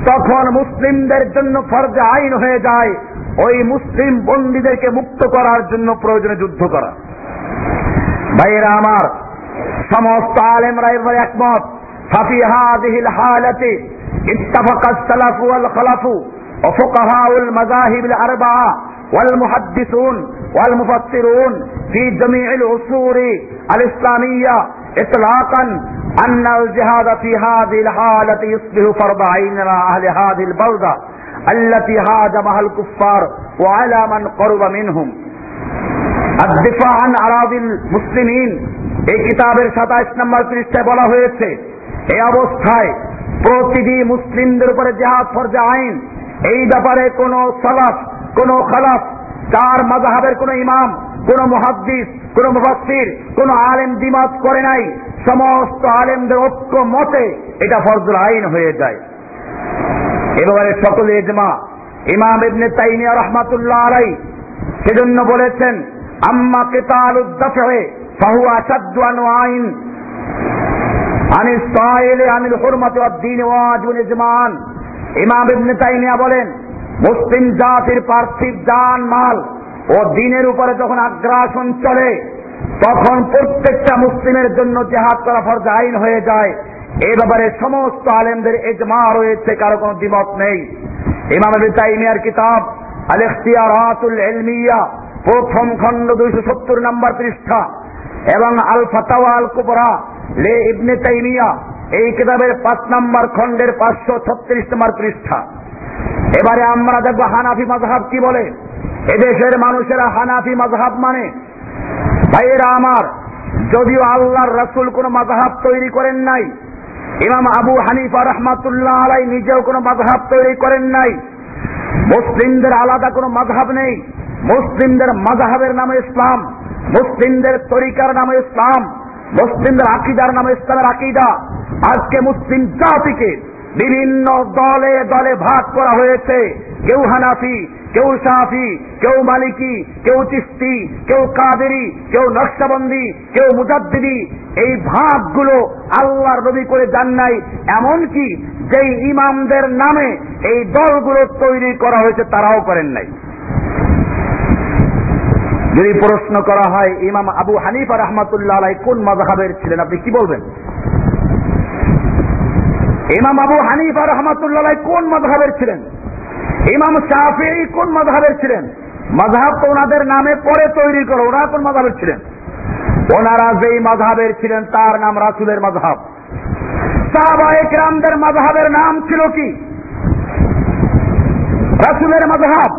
তখন মুসলিমদের জন্য ফরজে আইন হয়ে যায় ওই মুসলিম বন্দীদেরকে মুক্ত করার জন্য প্রয়োজনে যুদ্ধ করা। ভাইয়েরা আমার, সমস্ত আলেমরা এবারে একমত, ফাফি হাযিহিল হালাতি ইত্তাফাকা আস-সালাফু ওয়াল খালাফু ওয়া ফুকাহাউল মাযাহিবিল আরবা'a ওয়াল মুহাদ্দিসুন ওয়াল মুফাসসিরুন ফি জামি'িল উসুরি আল ইসলামিয়্যা ইতলাকান আন্নাল জিহাদ ফি হাযিহিল হালাতি ইসবিহু ফরদ আইন আলা আহলি হাযিহিল বালদা আল্লাতী হাজামাহাল কুফফার ওয়া আলা মান ক্বারবা মিনহুম আদ-দিফা আন আরাদিল মুসলিমিন। এই কিতাবের 27 নম্বর পৃষ্ঠায় বলা হয়েছে, এই অবস্থায় প্রতিটি মুসলিমদের উপরে জিহাদ ফরজে আইন। এই ব্যাপারে কোন সালাফ, কোন খালাফ, 4 মাযহাবের কোন ইমাম, কোন মুহাদ্দিস, কোন মুফাসসির, কোন আলেম দ্বিমত করে নাই। সমস্ত আলেমদের ঐক্য মতে এটা ফরজুল আইন হয়ে যায়। এবারে সকলে ইজমা। ইমাম ইবনে তাইমিয়া রাহমাতুল্লাহ আলাইহি সেজন্য বলেছেন, আম্মা কিতালুদ দাফে ফাহুয়া আশাদ্দু আনওয়াইন আনিস সাইল আনিল হুরমাতি ওয়াদ দ্বীন ওয়াজিবুল ইজমান। ইমাম ইবনে তাইমিয়া বলেন, মুসলিম জাতির পার্থিব জান মাল ও দ্বীনের উপরে যখন আগ্রাসন চলে, তখন প্রত্যেকটা মুসলিমের জন্য জিহাদ করা ফরজ আইন হয়ে যায়। এই ব্যাপারে সমস্ত আলেমদের ইজমা রয়েছে, কারো কোনো দ্বিমত নেই। ইমাম ইবনে তাইমিয়ার কিতাব আল ইখতিয়ারাতুল ইলমিয়া প্রথম খণ্ড 270 নম্বর পৃষ্ঠা এবং আল ফাতাওয়া আল কুবরা লে ইবনে তাইমিয়া এই কিতাবের 5 নম্বর খণ্ডের 536 নম্বর পৃষ্ঠা। এবারে আমরা দেখব হানাফি মাযহাব কি বলে। এদেশের মানুষেরা হানাফি মাযহাব মানে, ভাইয়েরা আমার, যদিও আল্লাহর রাসূল কোন মাযহাব তৈরি করেন নাই, ইমাম আবু হানিফা রাহমাতুল্লাহ আলাইহি নিজেও কোন মাযহাব তৈরি করেন নাই, মুসলিমদের আলাদা কোন মাযহাব নেই। মুসলিমদের মাযহাবের নাম ইসলাম, মুসলিমদের তরিকার নাম ইসলাম, মুসলিমদের আকীদার নাম ইসলামের আকীদা। আজকে মুসলিম জাতিকে বিভিন্ন দলে দলে ভাগ করা হয়েছে, কেউ হানাফি, কেউ শাফি, কেউ মালিকি, কেউ চিশতি, কেউ কাদেরি, কেউ নকশবন্দি, কেউ মুজাদ্দিদি। এই ভাগগুলো আল্লাহর নবী করে যান নাই, এমনকি যেই ইমামদের নামে এই দলগুলো তৈরি করা হয়েছে তারাও করেন নাই। যদি প্রশ্ন করা হয় ইমাম আবু হানিফা রাহমাতুল্লাহ আলাইহি কোন মাযহাবের ছিলেন, আপনি কি বলবেন? ইমাম আবু হানিফা রাহমাতুল্লাহ আলাইহি কোন মাযহাবের ছিলেন? ইমাম শাফিঈ কোন মাযহাবের ছিলেন? মাযহাব তো ওনাদের নামে পরে তৈরি করো, ওনারা কোন মাযহাবের ছিলেন? ওনারা যেই মাযহাবের ছিলেন তার নাম রাসূলের মাযহাব। সাহাবায়ে কেরামদের মাযহাবের নাম ছিল কি? রাসূলের মাযহাব।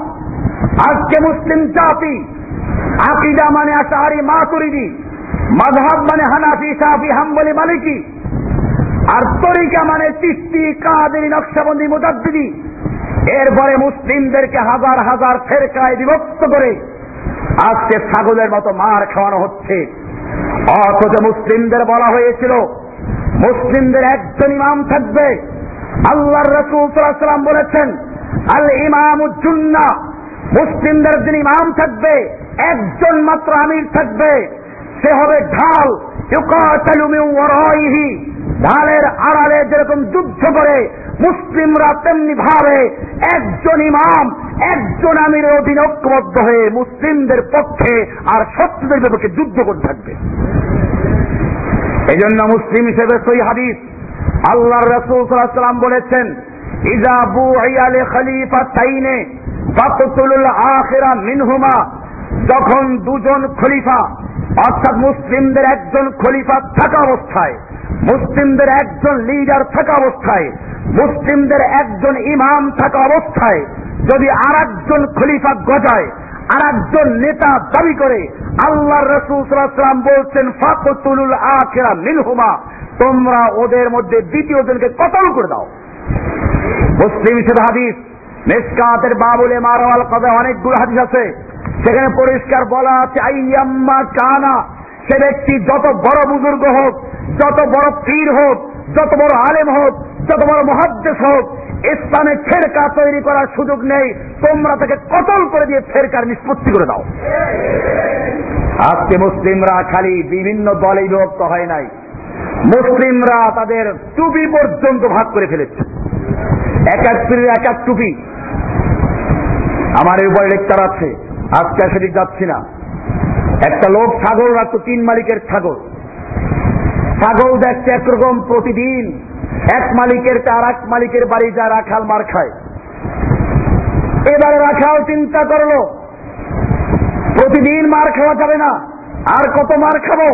আজকে মুসলিম জাতি আকীদা মানে আশআরী মাতুরিদি, মাযহাব মানে হানাফি, শাফি, হাম্বলি, মালিকি, আর তরিকা মানে চিশতি, কাদেরি, নকশবন্দি, মুজাদ্দিদি। এরপরে মুসলিমদেরকে হাজার হাজার ফেরকায় বিভক্ত করে আজকে ছাগলের মতো মার খাওয়ানো হচ্ছে। অথচ মুসলিমদের বলা হয়েছিল মুসলিমদের একজন ইমাম থাকবে। আল্লাহর রাসূল সাল্লাল্লাহু আলাইহি ওয়াসাল্লাম বলেছেন, আল ইমামুজ জুন্নাহ, মুসলিমদের যিনি ইমাম থাকবে একজন মাত্র আমির থাকবে, সে হবে ঢাল। ইউকাতালু মিন ওয়ারাইহি, ঢালের আড়ালে যেরকম যুদ্ধ করে মুসলিমরা তেমনি ভাবে একজন ইমাম একজন আমিরের অধীনে ঐক্যবদ্ধ হয়ে মুসলিমদের পক্ষে আর শত্রুদের বিপক্ষে যুদ্ধ করতে থাকবে। এই জন্য মুসলিম হিসেবে সহিহ হাদিস, আল্লাহর রাসূল সাল্লাল্লাহু আলাইহি ওয়াসাল্লাম বলেছেন, ইযা বুইয়া লি খলিফাতাইনে ফাকতুলুল আখিরা মিনহুমা, যখন দুজন খলিফা অর্থাৎ মুসলিমদের একজন খলিফা থাকা অবস্থায়, মুসলিমদের একজন লিডার থাকা অবস্থায়, মুসলিমদের একজন ইমাম থাকা অবস্থায় যদি আরেকজন খলিফা গজায়, আরেকজন নেতা দাবি করে, আল্লাহর রাসূল সাল্লাল্লাহু আলাইহি ওয়াসাল্লাম বলছেন ফাকতুলুল আখিরা মিনহুমা, তোমরা ওদের মধ্যে দ্বিতীয় জনকে কতল করে দাও। মুসলিম হিসেবে হাদিস, মিশকাতের বাবুলে মারওয়াল কদা অনেকগুলো হাদিস আছে, সেখানে পরিষ্কার বলা আছে আইয়াম্মা কানা, সে ব্যক্তি যত বড় বুজুর্গ হোক, যত বড় পীর হোক, যত বড় আলেম হোক, যত বড় মুহাদ্দিস হোক, ইসলামে ফেরকা তৈরি করার সুযোগ নেই, তোমরা তাকে কতল করে দিয়ে ফেরকার নিষ্পত্তি করে দাও। আজকে মুসলিমরা খালি বিভিন্ন দলে বিভক্ত হয় নাই, মুসলিমরা তাদের টুপি পর্যন্ত ভাগ করে ফেলেছে। এক এক পীরের এক এক টুপি। আমার এর উপরে লেকচার আছে, আজকে সেদিক যাচ্ছি না। একটা লোক ছাগল রাখত, 3 মালিকের ছাগল। ছাগল দেখছে একরকম, প্রতিদিন এক মালিকের আর এক মালিকের বাড়ি যা রাখাল মার খায়। এবারে রাখাল চিন্তা করলো প্রতিদিন মার খাওয়া যাবে না, আর কত মার খাবো।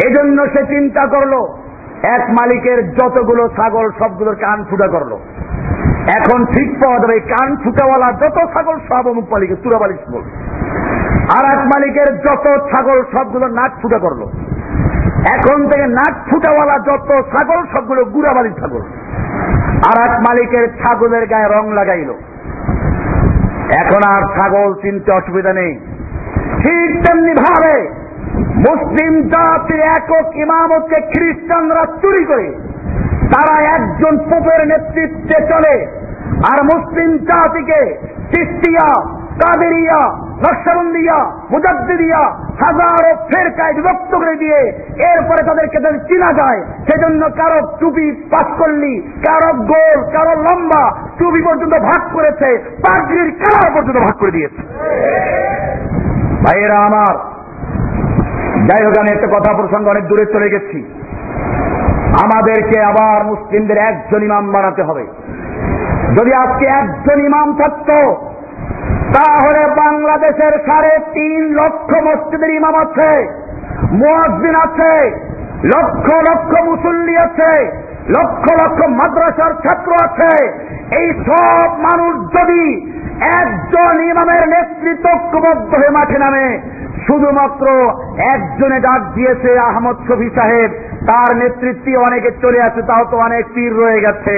এজন্য সে চিন্তা করলো এক মালিকের যতগুলো ছাগল সবগুলোর কান ফুটা করলো। এখন ঠিক পাওয়া যাবে কান ফুটাওয়ালা যত ছাগল সব অমুক মালিকের চূড়াবালিশ ছাগল, আর এক মালিকের যত ছাগল সবগুলো নাক ফুটা করলো। এখন থেকে নাক ফুটাওয়ালা যত ছাগল সবগুলো গুড়াবালিশ ছাগল, আর এক মালিকের ছাগলের গায়ে রং লাগাইল। এখন আর ছাগল চিনতে অসুবিধা নেই। ঠিক তেমনি ভাবে মুসলিম জাতির একক ইমামতকে খ্রিস্টানরা চুরি করে, তারা একজন পোপের নেতৃত্বে চলে, আর মুসলিম জাতিকে চিশতিয়া, কাদেরিয়া, নকশবন্দিয়া, মুজাদ্দিদিয়া হাজারো ফেরকায় বিভক্ত করে দিয়ে এরপরে তাদেরকে চিনা যায়। সেজন্য কারো টুপি পাঁচকল্লি, কারো গোল, কারো লম্বা, টুপি পর্যন্ত ভাগ করেছে, পাগড়ির কালার পর্যন্ত ভাগ করে দিয়েছে। ভাইয়েরা আমার, যাই হোক, আমি একটা কথা প্রসঙ্গ অনেক দূরে চলে গেছি। আমাদেরকে আবার মুসলিমদের একজন ইমাম বানাতে হবে। যদি আজকে একজন ইমাম থাকতো, তাহলে বাংলাদেশের 3.5 লক্ষ মসজিদের ইমাম আছে, মুয়াজ্জিন আছে, লক্ষ লক্ষ মুসল্লি আছে, লক্ষ লক্ষ মাদ্রাসার ছাত্র আছে। এই সব মানুষ যদি একজন ইমামের নেতৃত্ব ঐক্যবদ্ধ হয়ে মাঠে নামে, শুধুমাত্র একজনে ডাক দিয়েছে আহমদ শফি সাহেব, তার নেতৃত্বে অনেকে চলে আসে, তাও তো অনেক পীর রয়ে গেছে।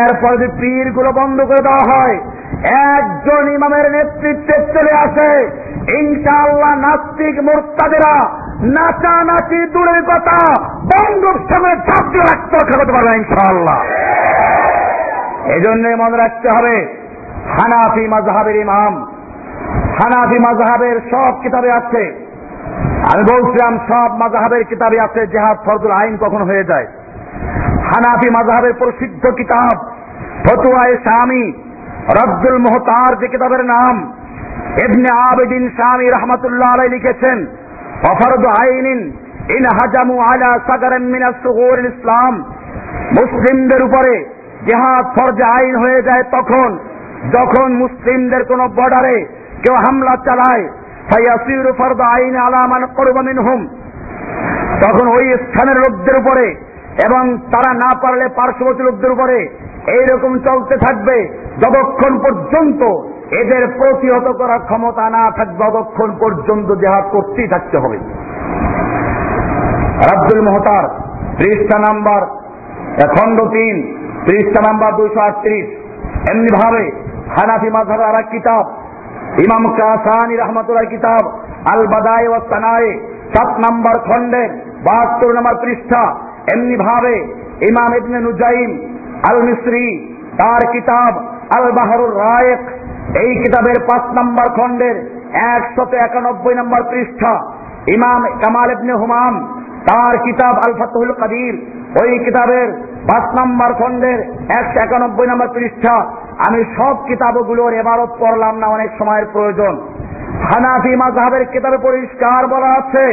এরপর যদি পীর গুলো বন্ধ করে দেওয়া হয়, একজন ইমামের নেতৃত্বে চলে আসে, ইনশাআল্লাহ নাস্তিক মুরতাদেরা নাচানাচি দূরের কথা, বঙ্গোপসাগরে ঝাঁপ দিয়ে রক্ষা করতে পারবে ইনশাআল্লাহ। এই জন্য মনে রাখতে হবে, হানাফি মাযহাবের ইমাম, হানাফি মাযহাবের সব কিতাবে আছে। আমি বলছিলাম সব মাযহাবের কিতাবে আছে জিহাদ ফরজুল আইন কখন হয়ে যায়। হানাফি মাযহাবের প্রসিদ্ধ কিতাব ফতোয়ায়ে শামী, রদ্দুল মুহতার যে কিতাবের নাম, ইবনে আবিদিন শামী রাহমাতুল্লাহ আলাইহি লিখেছেন, ফরজু আইনিন ইন হাজামু আলা সাগরিন মিনাস সুগুরিল ইসলাম, মুসলিমদের উপরে জিহাদ ফরজে আইন হয়ে যায় তখন যখন মুসলিমদের কোন বর্ডারে কেউ হামলা চালায়, ফায়াসিরু ফরজু আইন আলা মান কুরবা মিনহুম, তখন ওই স্থানের লোকদের উপরে এবং তারা না পারলে পার্শ্ববর্তী লোকদের উপরে এইরকম চলতে থাকবে যতক্ষণ পর্যন্ত এদের প্রতিহত করার ক্ষমতা না থাকবে, ততক্ষণ পর্যন্ত জিহাদ করতেই থাকতে হবে। রদ্দুল মুহতার পৃষ্ঠা নাম্বার খণ্ড 3 পৃষ্ঠা নাম্বার 238। এমনি ভাবে হানাফি মাযহাবের আরেক কিতাব ইমাম কাসানি রাহমাতুল্লাহ কিতাব আল বাদায়ে ওয়াস সানায়ে 7 নম্বর খণ্ডে 72 নম্বর পৃষ্ঠা। এমনি ভাবে ইমাম ইবনে নুজাইম আল মিসরি তার কিতাব আল বাহরুর রায়েক, এই কিতাবের 5 নম্বর খণ্ডের 191 নম্বর পৃষ্ঠা। ইমাম কামাল ইবনে হুমাম তার কিতাব আল ফাতহুল কাদির, ওই কিতাবের 5 নম্বর খণ্ডের 191 নম্বর পৃষ্ঠা। আমি সব কিতাবগুলোর এবারত পড়লাম না, অনেক সময়ের প্রয়োজন। হানাফি মাযহাবের কিতাবে পরিষ্কার বলা আছে,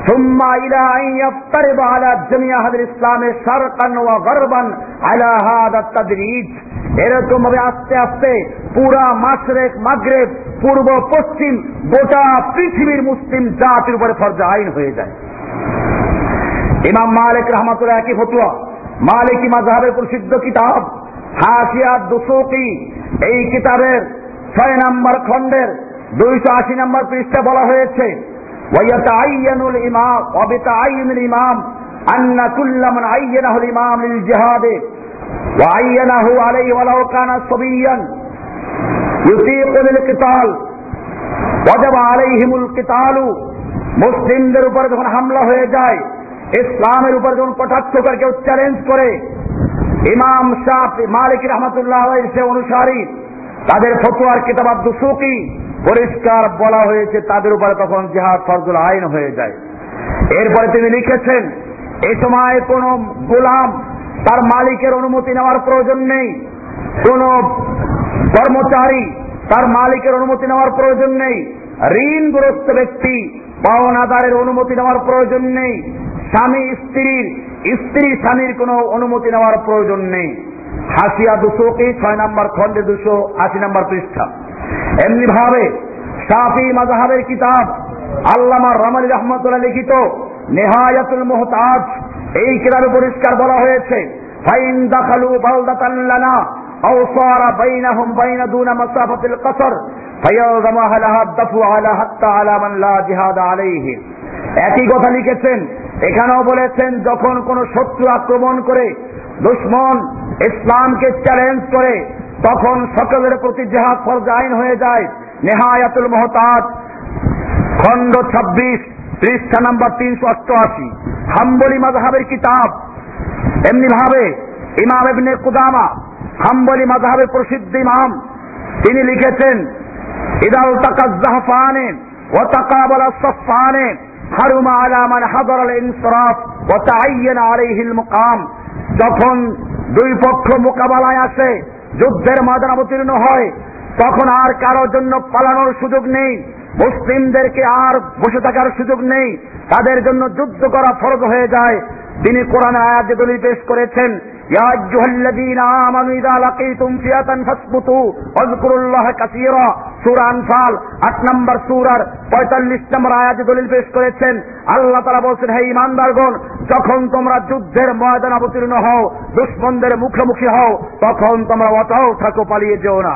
সুম্মা ইলা আন ইয়াফতারিদা আলা জামিয়া আহলিল ইসলাম শারকান ওয়া গারবান আলা হাদা তাদরিজ, এরকম ভাবে আস্তে আস্তে পুরা মাশরিক মাগরিব পূর্ব পশ্চিম গোটা পৃথিবীর মুসলিম জাতির উপরে ফরজ আইন হয়ে যায়। ইমাম মালিক রাহমাতুল্লাহ কি ফতোয়া, মালিকি মাযহাবের প্রসিদ্ধ কিতাব হাশিয়া দুসুকি, এই কিতাবের 6 নম্বর খণ্ডের 280 নম্বর পৃষ্ঠা বলা হয়েছে, ওয়ায়াতাআইয়ানুল ইমাম ওয়া বিতাআইয়ুনিল ইমাম আন্না কুল্লা মান আইয়ানাহু আল ইমাম লিল জিহাদ ওয়া আইয়ানাহু আলাইহি ওয়ালাউ কানা সাবিয়ান ইউতিকু লিল কিতাল ওয়াজাবা আলাইহিমুল কিতালু, মুসলিমদের উপর যখন হামলা হয়ে যায়, ইসলামের উপর যখন কটাক্ষ করে কেউ চ্যালেঞ্জ করে, ইমাম শাফি মালিক রাহমাতুল্লাহ আলাইহি সে অনুসারী তাদের ফতোয়ার কিতাব দুসুকি পরিষ্কার বলা হয়েছে তাদের উপরে তখন জিহাদ ফরজুল আইন হয়ে যায়। এরপরে তিনি লিখেছেন, এই সময় কোন গোলাম তার মালিকের অনুমতি নেওয়ার প্রয়োজন নেই, কোন কর্মচারী তার মালিকের অনুমতি নেওয়ার প্রয়োজন নেই, ঋণগ্রস্ত ব্যক্তি পাওনাদারের অনুমতি নেওয়ার প্রয়োজন নেই, স্বামী স্ত্রীর স্ত্রী স্বামীর কোনো অনুমতি নেওয়ার প্রয়োজন নেই। হাসিয়া দুসুকি 6 নম্বর খণ্ডে 280 নম্বর পৃষ্ঠা। এমনি ভাবে শাফি মাযহাবের কিতাব আল্লামা রামালি রাহমাতুল্লাহ লিখিত নিহায়াতুল মুহতাজ, এই কিতাবে পরিষ্কার বলা হয়েছে, ফাইন দাখালু বালদাতান লানা আও সারা বাইনাহুম বাইনা দুনা মাসাফাতিল কসর ফায়াযমা লাহা দাফু আলা হাত্তা আলা মান লা জিহাদ আলাইহি। একই কথা লিখেছেন, এখানেও বলেছেন, যখন কোন শত্রু আক্রমণ করে, দুশমন ইসলামকে চ্যালেঞ্জ করে, তখন সকলের প্রতি জিহাদ ফরজ আইন হয়ে যায়। নিহায়াতুল মুহতাজ খণ্ড 26 পৃষ্ঠা নম্বর 388। হাম্বলি মাযহাবের কিতাব এমনি ভাবে ইমাম ইবনে কুদামা হাম্বলি মাযহাবের প্রসিদ্ধ ইমাম, তিনি লিখেছেন, ইদাল তাকাজ জাহফানে ওয়া তাকাবালা সাফানে হারুমা আলা মান হাদার আল ইনসরাফ ওয়া তাআয়্যানা আলাইহিল মুকাম, যখন দুই পক্ষ মোকাবেলায় আসে, যুদ্ধের ময়দান অবতীর্ণ হয়, তখন আর কারোর জন্য পালানোর সুযোগ নেই, মুসলিমদেরকে আর বসে থাকার সুযোগ নেই, তাদের জন্য যুদ্ধ করা ফরজ হয়ে যায়। তিনি কোরআনের আয়াতে দলিল পেশ করেছেন, ইয়া আইয়ুহাল্লাযীনা আমানু ইযা লাকীতুম ফিয়াতান ফাসবুতু ওয়াযকুরুল্লাহা কাসীরা, সূরা আনফাল 8 নম্বর সূরার 45 নম্বর আয়াতে দলিল পেশ করেছেন। আল্লাহ তাআলা বলেন, হে ঈমানদারগণ, যখন তোমরা যুদ্ধের ময়দানে অবতীর্ণ হও, দুশমনদের মুখোমুখি হও, তখন তোমরা অটল থাকো, পালিয়ে যেও না।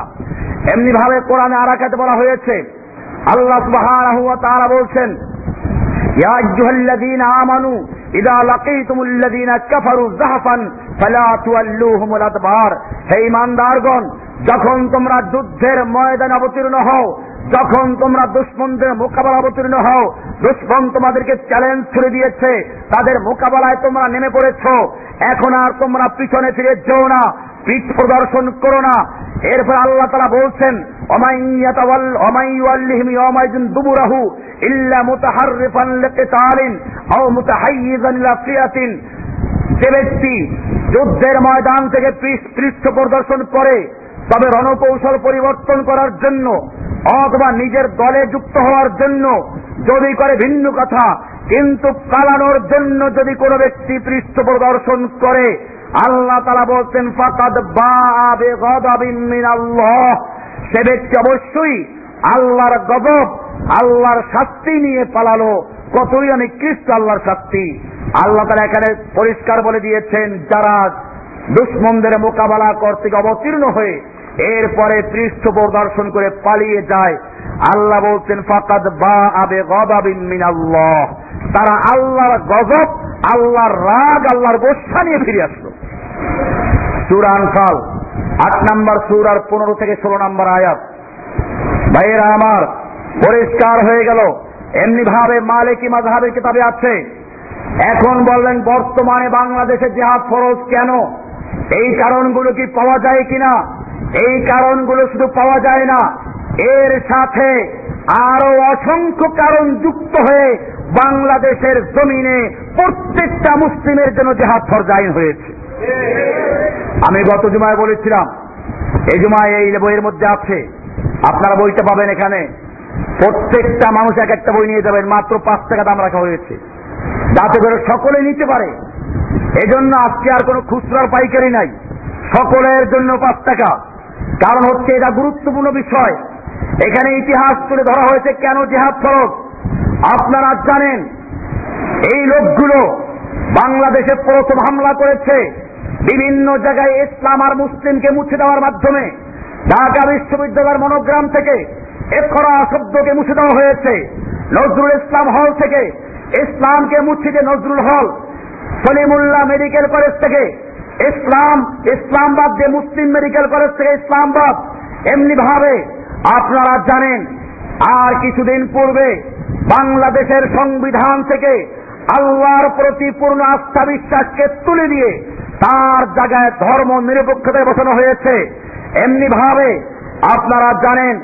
এমনি ভাবে কোরআনে আর আয়াতে বলা হয়েছে, আল্লাহ সুবহানাহু ওয়া তাআলা বলছেন, ইয়া আইয়ুহাল্লাযীনা আমানু ইযা লাকীতুমুল্লাযীনা কাফারু যাহফান ফালা তুওয়াল্লুহুমুল আদবার, হে ঈমানদারগণ, যখন তোমরা যুদ্ধের ময়দানে অবতীর্ণ হও, যখন তোমরা দুশমনদের মোকাবেলা অবতীর্ণ হও, দুশমন তোমাদেরকে চ্যালেঞ্জ ছুড়ে দিয়েছে, তাদের মোকাবেলায় তোমরা নেমে পড়েছ, এখন আর তোমরা পিছনে ফিরে যেও না, পিঠ প্রদর্শন করো না। এরপর আল্লাহ তাআলা বলছেন, ওমাই ইউআল্লিহিম ইয়াওমাইযিন দুবুরাহু ইল্লা মুতাহাররিফান লিকিতালিন আও মুতাহাইয়িজান ইলা ফিয়াতিন, যে ব্যক্তি যুদ্ধের ময়দান থেকে পৃষ্ঠ প্রদর্শন করে, তবে রণকৌশল পরিবর্তন করার জন্য অথবা নিজের দলে যুক্ত হওয়ার জন্য যদি করে ভিন্ন কথা, কিন্তু পালানোর জন্য যদি কোনো ব্যক্তি পৃষ্ঠ প্রদর্শন করে, আল্লাহ তাআলা বলছেন, ফাকাদ বাআ বিগাদাবিন মিনাল্লাহ, সে ব্যক্তি অবশ্যই আল্লাহর গজব, আল্লাহর শাস্তি নিয়ে পালালো। কতই নিকৃষ্ট আল্লাহর শাস্তি! আল্লাহ তাআলা এখানে পরিষ্কার বলে দিয়েছেন, যারা দুশমনদের মোকাবেলা করতে অবতীর্ণ হয়ে এরপরে পৃষ্ঠ প্রদর্শন করে পালিয়ে যায়, আল্লাহ বলছেন, ফাকাদ বাআ বিগাদাবিন মিনাল্লাহ, তারা আল্লাহর গজব, আল্লাহর রাগ, আল্লাহর গোসা নিয়ে ফিরে আসলো। সূরা আনফাল 8 নম্বর সূরার 15 থেকে 16 নম্বর আয়াত। ভাইয়েরা আমার, পরিষ্কার হয়ে গেল। এমনি ভাবে মালিকি মাযহাবের কিতাবে আছে। এখন বললেন, বর্তমানে বাংলাদেশে জিহাদ ফরজ কেন? এই কারণগুলো কি পাওয়া যায় কিনা? এই কারণগুলো শুধু পাওয়া যায় না, এর সাথে আরো অসংখ্য কারণ যুক্ত হয়ে বাংলাদেশের জমিনে প্রত্যেকটা মুসলিমের জন্য জিহাদ ফরজ আইন হয়েছে। আমি গত জুমায় বলেছিলাম, এই জুমায় এই বইয়ের মধ্যে আছে, আপনারা বইটা পাবেন এখানে। প্রত্যেকটা মানুষ এক একটা বই নিয়ে যাবেন, মাত্র 5 টাকা দাম রাখা হয়েছে, যাতে করে সকলে নিতে পারে। এজন্য আজকে আর কোনো খুচরার পাইকারি নাই, সকলের জন্য 5 টাকা। কারণ হচ্ছে এটা গুরুত্বপূর্ণ বিষয়। এখানে ইতিহাস তুলে ধরা হয়েছে কেন জিহাদ ফরজ। আপনারা জানেন এই লোকগুলো বাংলাদেশে প্রথম হামলা করেছে বিভিন্ন জায়গায় ইসলাম আর মুসলিমকে মুছে দেওয়ার মাধ্যমে। ঢাকা বিশ্ববিদ্যালয়ের মনোগ্রাম থেকে ইকরা শব্দকে মুছে দেওয়া হয়েছে, নজরুল ইসলাম হল থেকে ইসলামকে মুছে দিয়ে নজরুল হল, সলিমুল্লাহ মেডিকেল কলেজ থেকে ইসলামবাদ দিয়ে মুসলিম মেডিকেল কলেজ থেকে ইসলামবাদ। এমনি ভাবে আপনারা জানেন আর কিছুদিন পূর্বে বাংলাদেশের সংবিধান থেকে আল্লাহর প্রতি পূর্ণ আস্থা বিশ্বাসকে তুলে দিয়ে তার জায়গায় ধর্ম নিরপেক্ষতায় বসানো হয়েছে। এমনি ভাবে আপনারা জানেন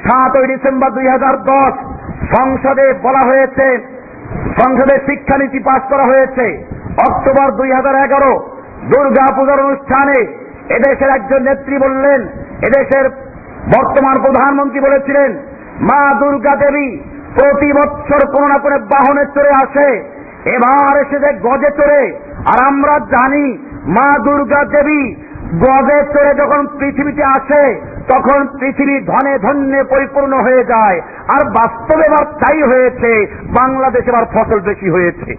7ই ডিসেম্বর 2010 সংসদে বলা হয়েছে, সংসদে শিক্ষানীতি পাস করা হয়েছে। অক্টোবর 2011 দুর্গা পূজার অনুষ্ঠানে এদেশের একজন নেত্রী বললেন, এদেশের বর্তমান প্রধানমন্ত্রী বলেছিলেন, মা দুর্গা দেবী প্রতি বছর কোন না কোন বাহনে চড়ে আসে, এবার এসে গজে চড়ে। আর আমরা জানি মা দুর্গা দেবী গজে চড়ে যখন পৃথিবীতে আসে তখন পৃথিবী ধনে ধন্যে পরিপূর্ণ হয়ে যায়। আর বাস্তবে এবার তাই হয়েছে, বাংলাদেশে এবার ফসল বেশি হয়েছে।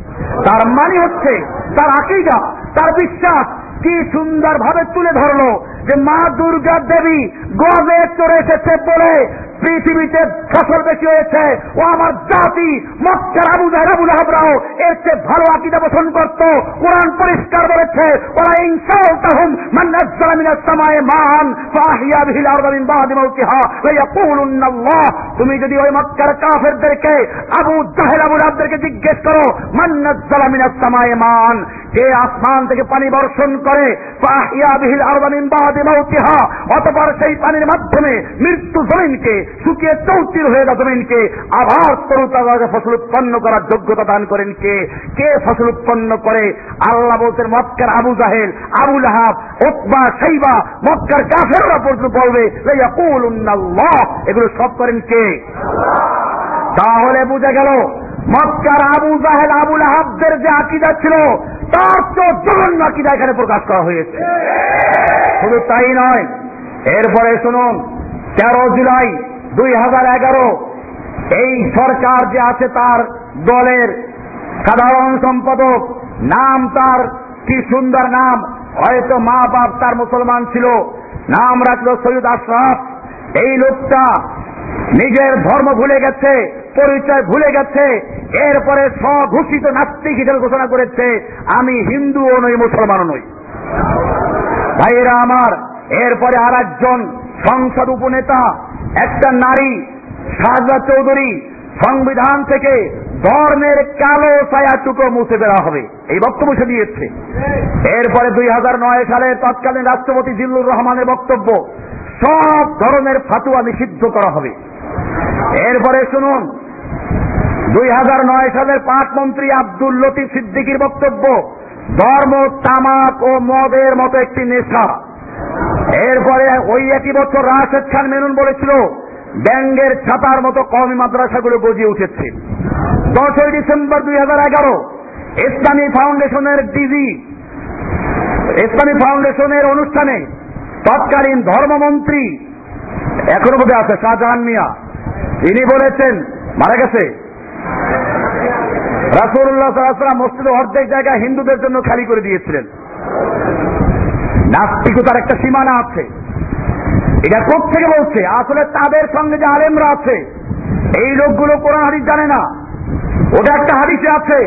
তার মানে হচ্ছে তার আকীদা, তার বিশ্বাস কি সুন্দর ভাবে তুলে ধরলো যে মা দুর্গা দেবী গজে চড়ে এসেছে বলে পৃথিবীতে ফসল বেশি হয়েছে। ও আমার জাতি মক্কার আবু জাহেল আবু লাহাবরাও এর চেয়ে ভালো আকীদা পোষণ করত। কোরআন পরিষ্কার বলেছে, ওয়া ইন সাআলতাহুম মান নাযালা মিনাস সামায়ে মান ফাহিয়া বিহিল আরদা মিন বাদি মাউতিহা লা ইয়াকুলুন্না আল্লাহ। তুমি যদি ওই মক্কার কাফেরদেরকে আবু জাহেল আবু লাহাবদেরকে জিজ্ঞেস করো, মান নাযালা মিনাস সামায়ে মান, কে আসমান থেকে পানি বর্ষণ করে, ফাহিয়া বিহিল আরদা মিন বাদি মাউতিহা, অতঃপর সেই পানির মাধ্যমে মৃত্যু জমিনকে শুকিয়ে চৌচির হয়ে যাওয়া জমিনকে আবার তরুতাজা ফসল উৎপন্ন করার যোগ্যতা দান করেন কে? কে ফসল উৎপন্ন করে? আল্লাহ বলছেন মক্কার আবু জাহেল আবু লাহাব উতবা শাইবা মক্কার কাফেররা পর্যন্ত বলবে লা ইয়াকুলুন্নাল্লাহ, এগুলো সব করেন কে? তাহলে বুঝা গেল মক্কার আবু জাহেল আবু লাহাবদের যে আকীদা ছিল তার চেয়ে জঘন্য আকীদা এখানে প্রকাশ করা হয়েছে। শুধু তাই নয়, এরপরে শুনুন 13 জুলাই 2011 এই সরকার যে আছে তার দলের সাধারণ সম্পাদক, নাম তার কি সুন্দর নাম, হয়তো মা বাপ তার মুসলমান ছিল, নাম রাখলো সৈয়দ আশরাফ। এই লোকটা নিজের ধর্ম ভুলে গেছে, পরিচয় ভুলে গেছে, এরপরে স্বঘোষিত নাস্তিক হিসেবে ঘোষণা করেছে আমি হিন্দুও নই মুসলমানও নই। ভাইয়েরা আমার, এরপরে আর একজন সংসদ উপনেতা, একটা নারী শাহজা চৌধুরী, সংবিধান থেকে ধর্মের কালো ছায়াটুকু মুছে দেওয়া হবে এই বক্তব্য সে দিয়েছে। এরপরে 2009 সালের তৎকালীন রাষ্ট্রপতি জিল্লুর রহমানের বক্তব্য, সব ধরনের ফাতুয়া নিষিদ্ধ করা হবে। এরপরে শুনুন 2009 সালের পাক মন্ত্রী আব্দুল লতিফ সিদ্দিকীর বক্তব্য, ধর্ম তামাক ও মদের মতো একটি নেশা। এরপরে ওই একই বছর রাশেদ খান মেনন বলেছিল ব্যাঙ্গের ছাতার মতো কওমি মাদ্রাসাগুলো গজিয়ে উঠেছে। 10ই ডিসেম্বর 2011 ইসলামী ফাউন্ডেশনের ডিজি, ইসলামী ফাউন্ডেশনের অনুষ্ঠানে তৎকালীন ধর্মমন্ত্রী এখনো বোধ আছে শাহজাহান মিয়া, তিনি বলেছেন মারা গেছে রাসূলুল্লাহ সাল্লাল্লাহু আলাইহি ওয়াসাল্লাম মসজিদের অর্ধেক জায়গা হিন্দুদের জন্য খালি করে দিয়েছিলেন। নাস্তিকতার একটা সীমানা আছে। এটা কোত্থেকে বলছে? আসলে তাদের সঙ্গে যে আলেমরা আছে এই লোকগুলো কোরআন হাদিস জানে না। ওটা একটা হাদিসে আছে,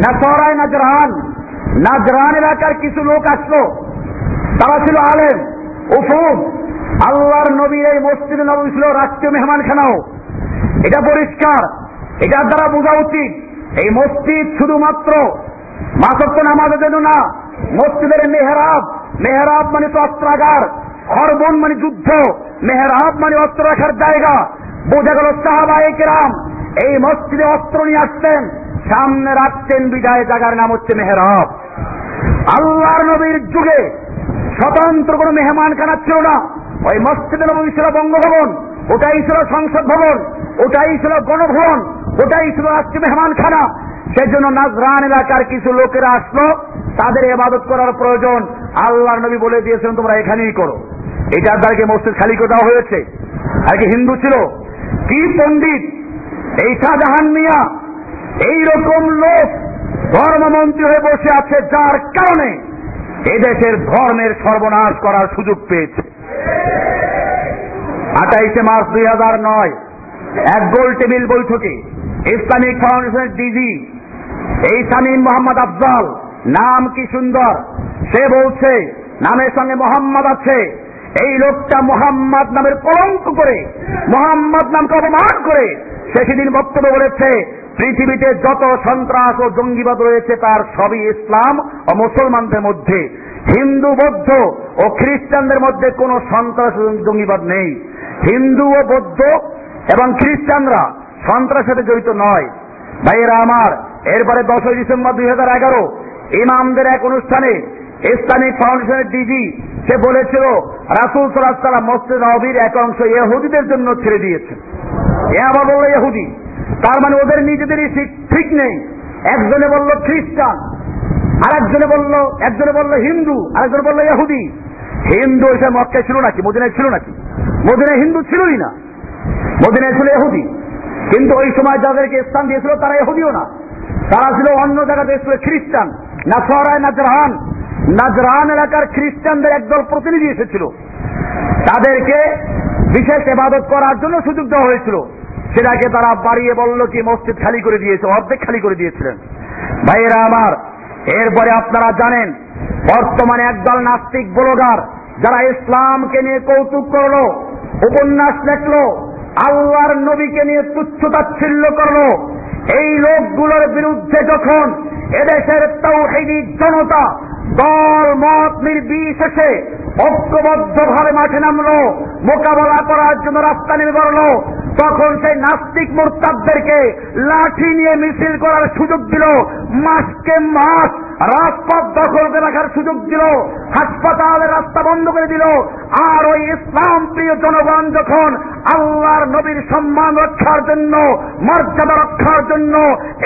নাসরায়ে নাজরান এলাকার কিছু লোক আসলো, তারা ছিল আলেম উফুদ, আল্লাহর নবীর এই মসজিদে নববী ছিল রাষ্ট্রীয় মেহমানখানাও। এটা পরিষ্কার, এটার দ্বারা বোঝা উচিত এই মসজিদ শুধুমাত্র মাসক্ত নামাজের জন্য না, মসজিদের মেহরাব, মেহরাব মানে তো অস্ত্রাগার, খরবন মানে যুদ্ধ, মেহরাব মানে অস্ত্র রাখার জায়গা। বোঝা গেল সাহাবায়ে কেরাম এই মসজিদে অস্ত্র নিয়ে আসতেন, সামনে রাখতেন বিদায়, জায়গার নাম হচ্ছে মেহরাব। আল্লাহর নবীর যুগে স্বতন্ত্র কোনো মেহমানখানা ছিল না, ওই মসজিদে নববী ছিল বঙ্গভবন, ওটাই ছিল সংসদ ভবন, ওটাই ছিল গণভবন, ওটাই ছিল রাষ্ট্রীয় মেহমানখানা। সেজন্য নাজরান এলাকার কিছু লোকেরা আসলো, তাদের ইবাদত করার প্রয়োজন, আল্লাহর নবী বলে দিয়েছেন তোমরা এখানেই করো। এটার দ্বারা কি মসজিদ খালি করে দেওয়া হয়েছে? আর কি হিন্দু ছিল? কি পণ্ডিত এই শাহজাহান মিয়া, এইরকম লোক ধর্মমন্ত্রী হয়ে বসে আছে, যার কারণে এদেশের ধর্মের সর্বনাশ করার সুযোগ পেয়েছে। 28 মার্চ 2009 এক গোল টেবিল বৈঠকে ইসলামিক ফাউন্ডেশনের ডিজি এই শামীম মোহাম্মদ আফজাল, নাম কি সুন্দর, সে বলছে নামের সঙ্গে মোহাম্মদ আছে, এই লোকটা মোহাম্মদ নামের কলঙ্ক করে, মোহাম্মদ নামকে অপমান করে সে সেদিন বক্তব্য বলেছে পৃথিবীতে যত সন্ত্রাস ও জঙ্গিবাদ রয়েছে তার সবই ইসলাম ও মুসলমানদের মধ্যে, হিন্দু বৌদ্ধ ও খ্রিস্টানদের মধ্যে কোনো সন্ত্রাস ও জঙ্গিবাদ নেই। হিন্দু ও বৌদ্ধ এবং খ্রিস্টানরা সন্ত্রাসের সাথে জড়িত নয়। ভাইয়েরা আমার, এরপরে 10 ডিসেম্বর 2011 ইমামদের এক অনুষ্ঠানে ইসলামিক ফাউন্ডেশনের ডিজি সে বলেছিল রাসূল সাল্লাল্লাহু আলাইহি ওয়াসাল্লাম মসজিদ নববীর এক অংশ ইহুদিদের জন্য ছেড়ে দিয়েছেন। এ আবার বলল ইহুদি, তার মানে ওদের নিজেদেরই ঠিক নেই। একজনে বলল খ্রিস্টান, একজনে বলল হিন্দু, আরেকজনে বলল ইহুদি। হিন্দু এসে মক্কায় ছিল নাকি? মদিনায় ছিল নাকি? মদিনায় হিন্দু ছিলই না, মদিনায় ছিল ইহুদি। কিন্তু ওই সময় যাদেরকে স্থান দিয়েছিল তারা ইহুদিও না, তারা ছিল অন্য জায়গাতে ছিল খ্রিস্টান। নাজরান এলাকার খ্রিস্টানদের একদল প্রতিনিধি এসেছিল, তাদেরকে বিশেষ ইবাদত করার জন্য সুযোগ দেওয়া হয়েছিল, সেটাকে তারা বাড়িয়ে বলল কি মসজিদ খালি করে দিয়েছে, অর্ধেক খালি করে দিয়েছিলেন। ভাইয়েরা আমার, এরপরে আপনারা জানেন বর্তমানে একদল নাস্তিক ব্লগার যারা ইসলামকে নিয়ে কৌতুক করলো, উপন্যাস লেখলো, আল্লাহর নবীকে নিয়ে তুচ্ছ-তাচ্ছিল্য করলো, এই লোকগুলোর বিরুদ্ধে যখন এদেশের তাওহীদি জনতা দল মত নির্বিশেষে ঐক্যবদ্ধভাবে মাঠে নামলো, মোকাবেলা করার জন্য রাস্তা নেমে পড়লো, তখন সেই নাস্তিক মুরতাদদেরকে লাঠি নিয়ে মিছিল করার সুযোগ দিল, মাসকে মাস রাজপথ দখল করে রাখার সুযোগ দিল, হাসপাতালের রাস্তা বন্ধ করে দিল। আর ওই ইসলাম প্রিয় জনগণ যখন আল্লাহর নবীর সম্মান রক্ষার জন্য, মর্যাদা রক্ষার জন্য,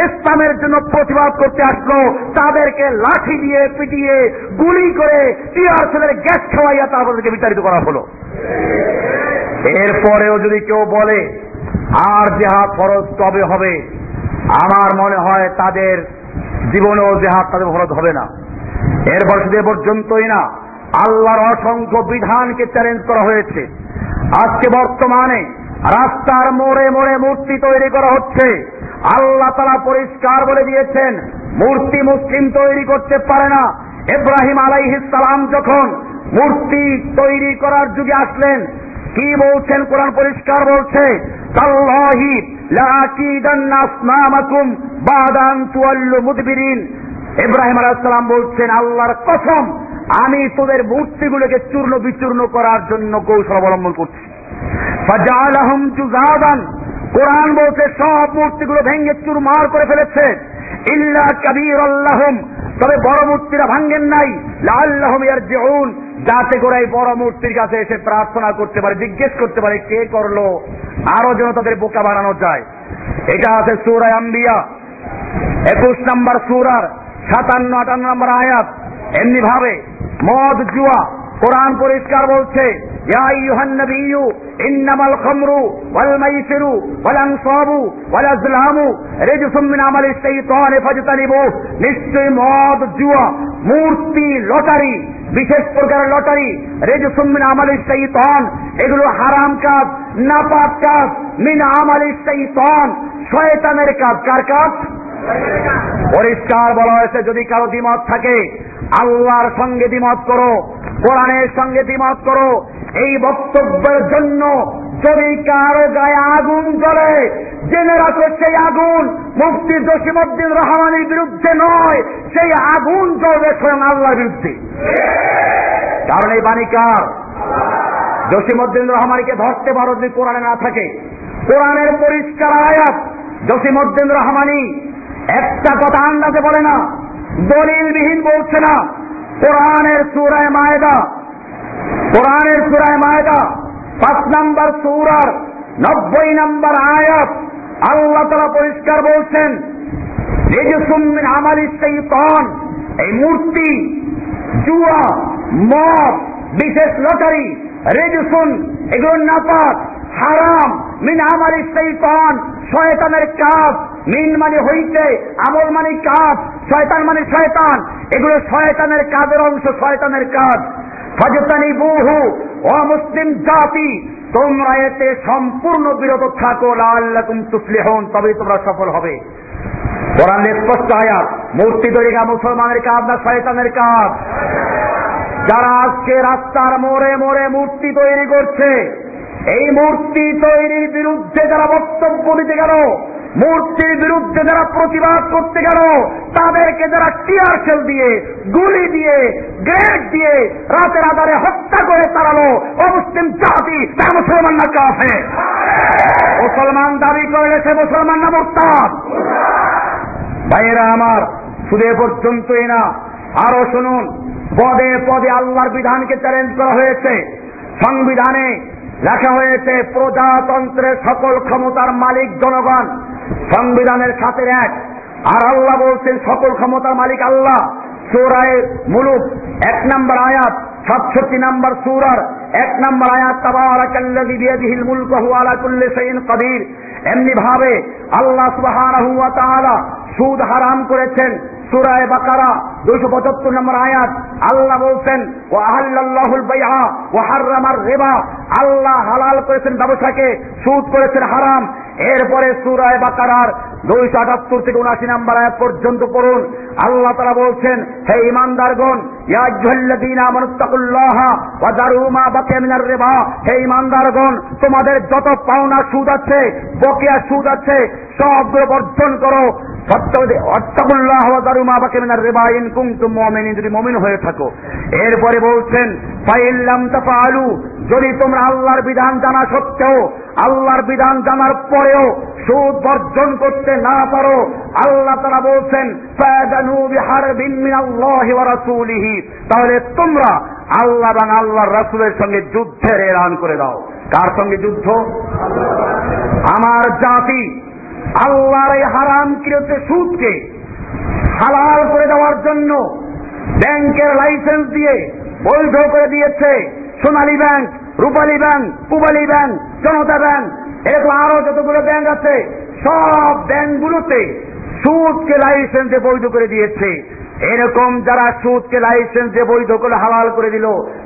ইসলামের জন্য প্রতিবাদ করতে আসলো, তাদেরকে লাঠি দিয়ে পিটিয়ে, গুলি করে, টিয়ার সেলের গ্যাস খাওয়াইয়া তাদেরকে বিতাড়িত করা হলো। এরপরেও যদি কেউ বলে আর জিহাদ ফরজ কবে হবে, আমার মনে হয় তাদের জীবনেও জিহাদ তাদের ফরজ হবে না। এরপর শুধু এ পর্যন্তই না, আল্লাহর অসংখ্য বিধানকে চ্যালেঞ্জ করা হয়েছে। আজকে বর্তমানে রাস্তার মোড়ে মোড়ে মূর্তি তৈরি করা হচ্ছে। আল্লাহ তাআলা পরিষ্কার বলে দিয়েছেন মূর্তি মুসলিম তৈরি করতে পারে না। ইব্রাহিম আলাইহিস সালাম যখন মূর্তি তৈরি করার যুগে আসলেন, কি বলছেন? কোরআন পরিষ্কার বলছে তাল্লাহি লা আকিদান্না আসনামাকুম বাদা আন তুওয়াল্লু মুদবিরিন। ইব্রাহিম আলাইহিস সালাম বলছেন আল্লাহর কসম, আমি তোদের মূর্তিগুলোকে চূর্ণ বিচূর্ণ করার জন্য কৌশল অবলম্বন করছি। ফাজালাহুম জুজাদান, কোরআন বলছে সব মূর্তিগুলো ভেঙে চুরমার করে ফেলেছে। ইল্লা কাবীরাল্লাহুম, তবে বড় মূর্তিরা ভাঙ্গেন নাই। লাআল্লাহুম ইয়ারজিউন, যাতে করে এই বড় মূর্তির কাছে এসে প্রার্থনা করতে পারে, জিজ্ঞেস করতে পারে কে করলো, আরো যেন তাদের বোকা বানানো যায়। এটা আছে সূরা আম্বিয়া 21 নম্বর সূরার 57-58 নম্বর আয়াত। এমনি ভাবে মদ জুয়া, কোরআন পরিষ্কার বলছে ইয়া আইয়ুহান নাবিয়্যু ইন্নামাল খামরু ওয়াল মাইসিরু ওয়াল আনসাবু ওয়াল আজলামু রিজসুম মিন আমালিশ শাইতানি ফাজতানিবু। নিশ্চয়ই মদ জুয়া, মূর্তি, লটারি, বিশেষ প্রকার লটারি, রিজসুম মিন আমালিশ শাইতান, এগুলো হারাম কাজ, নাপাক কাজ। মিন আমালিশ শাইতান, শয়তানের কাজ। কার কাজ? পরিষ্কার বলা হয়েছে যদি কারো দ্বিমত থাকে আল্লাহর সঙ্গে দ্বিমত করো, কোরআনের সঙ্গে দ্বিমত করো। এই বক্তব্যের জন্য যদি কারো গায়ে আগুন জ্বলে, জেনে রাখো সেই আগুন মুফতি জসিমউদ্দিন রহমানের বিরুদ্ধে নয়, সেই আগুন জ্বলবে স্বয়ং আল্লাহর বিরুদ্ধে। কারণ এই বাণী কার? জসিমউদ্দিন রহমানকে ধরতে পারো যদি কোরআনে না থাকে। কোরআনের পরিষ্কার আয়াত, জসিমউদ্দিন রহমানি একটা কথা আন্দাজে বলে না, দলিলবিহীন বলছে না। কোরআনের সূরা মায়েদা কোরআনের সূরা মায়েদা 5 নম্বর সূরার 90 নম্বর আয়াত আল্লাহ তাআলা পরিষ্কার বলছেন, রিজসুম মিন আমালিশ শাইতান, এই মূর্তি, জুয়া, মদ, বিশেষ লটারি, রিজসুন, এগুলো নাপাক, হারাম, মিন আমালিশ শাইতান, শয়তানের কাজ। মিন মানে হইতে, আমল মানে কাজ, শয়তান মানে শয়তান, এগুলো শয়তানের কাজের অংশ, শয়তানের কাজ। ফাজতানিবুহু, ও মুসলিম জাতি, তোমরা এতে সম্পূর্ণ বিরত থাকো, লাআল্লাকুম তুফলিহুন, তবেই তোমরা সফল হবে। কোরআনের স্পষ্ট আয়াত। মূর্তি তৈরি করা মুসলমানের কাজ না শয়তানের কাজ? যারা আজকে রাস্তার মোড়ে মোড়ে মূর্তি তৈরি করছে, এই মূর্তি তৈরির বিরুদ্ধে যারা বক্তব্য দিতে গেল, মূর্তির বিরুদ্ধে যারা প্রতিবাদ করতে গেল, তাদেরকে যারা টিয়ার শেল দিয়ে, গুলি দিয়ে, গ্রেনেড দিয়ে রাতের আধারে হত্যা করে তাড়ালো, অমুসলিম জাতি, তারা মুসলমান না কাফের? মুসলমান দাবি করলে সে মুসলমান না মুরতাদ? ভাইয়েরা আমার, শুধু এ পর্যন্তই না, আরো শুনুন। পদে পদে আল্লাহর বিধানকে চ্যালেঞ্জ করা হয়েছে। সংবিধানে লেখা হয়েছে প্রজাতন্ত্রের সকল ক্ষমতার মালিক জনগণ, সংবিধানের সাথে এক। আর আল্লাহ বলছেন সকল ক্ষমতার মালিক আল্লাহ। সূরা মুলুক 1 নম্বর আয়াত, 67 নম্বর সূরার 1 নম্বর আয়াত, তাবারাকাল্লাযী বিয়াদিহিল মুলকু ওয়া হুয়া আলা কুল্লি শাইইন কাদির। এমনি ভাবে আল্লাহ সুবহানাহু ওয়া তাআলা সুদ হারাম করেছেন। সূরা বাকারা 275 নম্বর আয়াত আল্লাহ বলছেন, ওয়া আহাল্লাল্লাহুল বাইআ ওয়া হাররামার রিবা, আল্লাহ হালাল করেছেন ব্যবসাকে, সুদ করেছেন হারাম। এরপরে সূরা বাকারার 278 থেকে 79 নম্বর আয়াত পর্যন্ত পড়ুন। আল্লাহ তাআলা বলছেন, হে ঈমানদারগণ, ইয়া আইয়ুহাল্লাযীনা আমানুত্তাকুল্লাহা ওয়া যারু মা বাকিয়া মিনার রিবা, হে ঈমানদারগণ, তোমাদের যত পাওনা সুদ আছে, বকেয়া সুদ আছে, সবগুলো বর্জন করো। ওয়াত্তাকুল্লাহ ওয়া যারু মা বাকিয়া মিনার রিবা ইন কুনতুম মুমিনিন, যদি মুমিন হয়ে থাকো। এরপরে বলছেন, ফাইন লাম তাফআলু, যদি তোমরা আল্লাহর বিধান জানা সত্ত্বেও, আল্লাহর বিধান জানার পরেও সুদ বর্জন করতে না পারো, আল্লাহ তাআলা বলছেন, ফাদানু বিহারবিন মিনাল্লাহি ওয়া রাসূলিহি, তাহলে তোমরা আল্লাহ এবং আল্লাহর রাসূলের সঙ্গে যুদ্ধের এলান করে দাও। কার সঙ্গে যুদ্ধ? আমার জাতি আল্লাহর এই হারামকৃত সুদকে হালাল করে দেওয়ার জন্য ব্যাংকের লাইসেন্স দিয়ে বৈধ করে দিয়েছে। সোনালী ব্যাংক, রূপালী ব্যাংক, পূবালী ব্যাংক, জনতা ব্যাংক, এরকম আরো যতগুলো ব্যাংক আছে, সব ব্যাংকগুলোতে সুদকে লাইসেন্স দিয়ে বৈধ করে দিয়েছে। এরকম যারা সুদকে লাইসেন্স দিয়ে বৈধ করে হালাল করে দিল,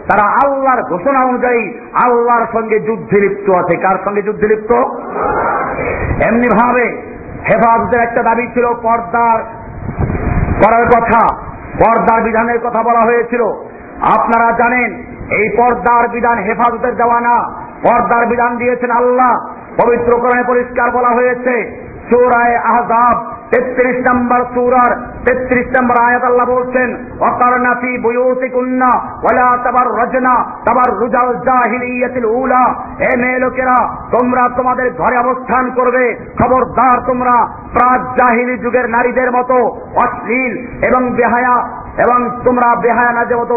তারা আল্লাহর ঘোষণা অনুযায়ী আল্লাহর সঙ্গে যুদ্ধে লিপ্ত আছে। কার সঙ্গে যুদ্ধে লিপ্ত? এমনি ভাবে হেফাজতের একটা দাবি ছিল, পর্দার করার কথা, পর্দার বিধানের কথা বলা হয়েছিল। আপনারা জানেন এই পর্দার বিধান হেফাজতের দেওয়া না, পর্দার বিধান দিয়েছেন আল্লাহ। পবিত্র কোরআনে পরিষ্কার বলা হয়েছে, সূরা আহজাব 33 নম্বর সূরার 33 নম্বর আয়াত আল্লাহ বলছেন, ওয়াকারনা ফি বুয়ুতিকুন্না ওয়ালা তাবাররাজনা তাবাররুজাল জাহিলিয়াতিল উলা, হে মেয়ে লোকেরা, তোমরা তোমাদের ঘরে অবস্থান করবে, খবরদার তোমরা প্রাক জাহিলি যুগের নারীদের মতো অশ্লীল এবং বেহায়া, এবং তোমরা বেহায়া নাজের মতো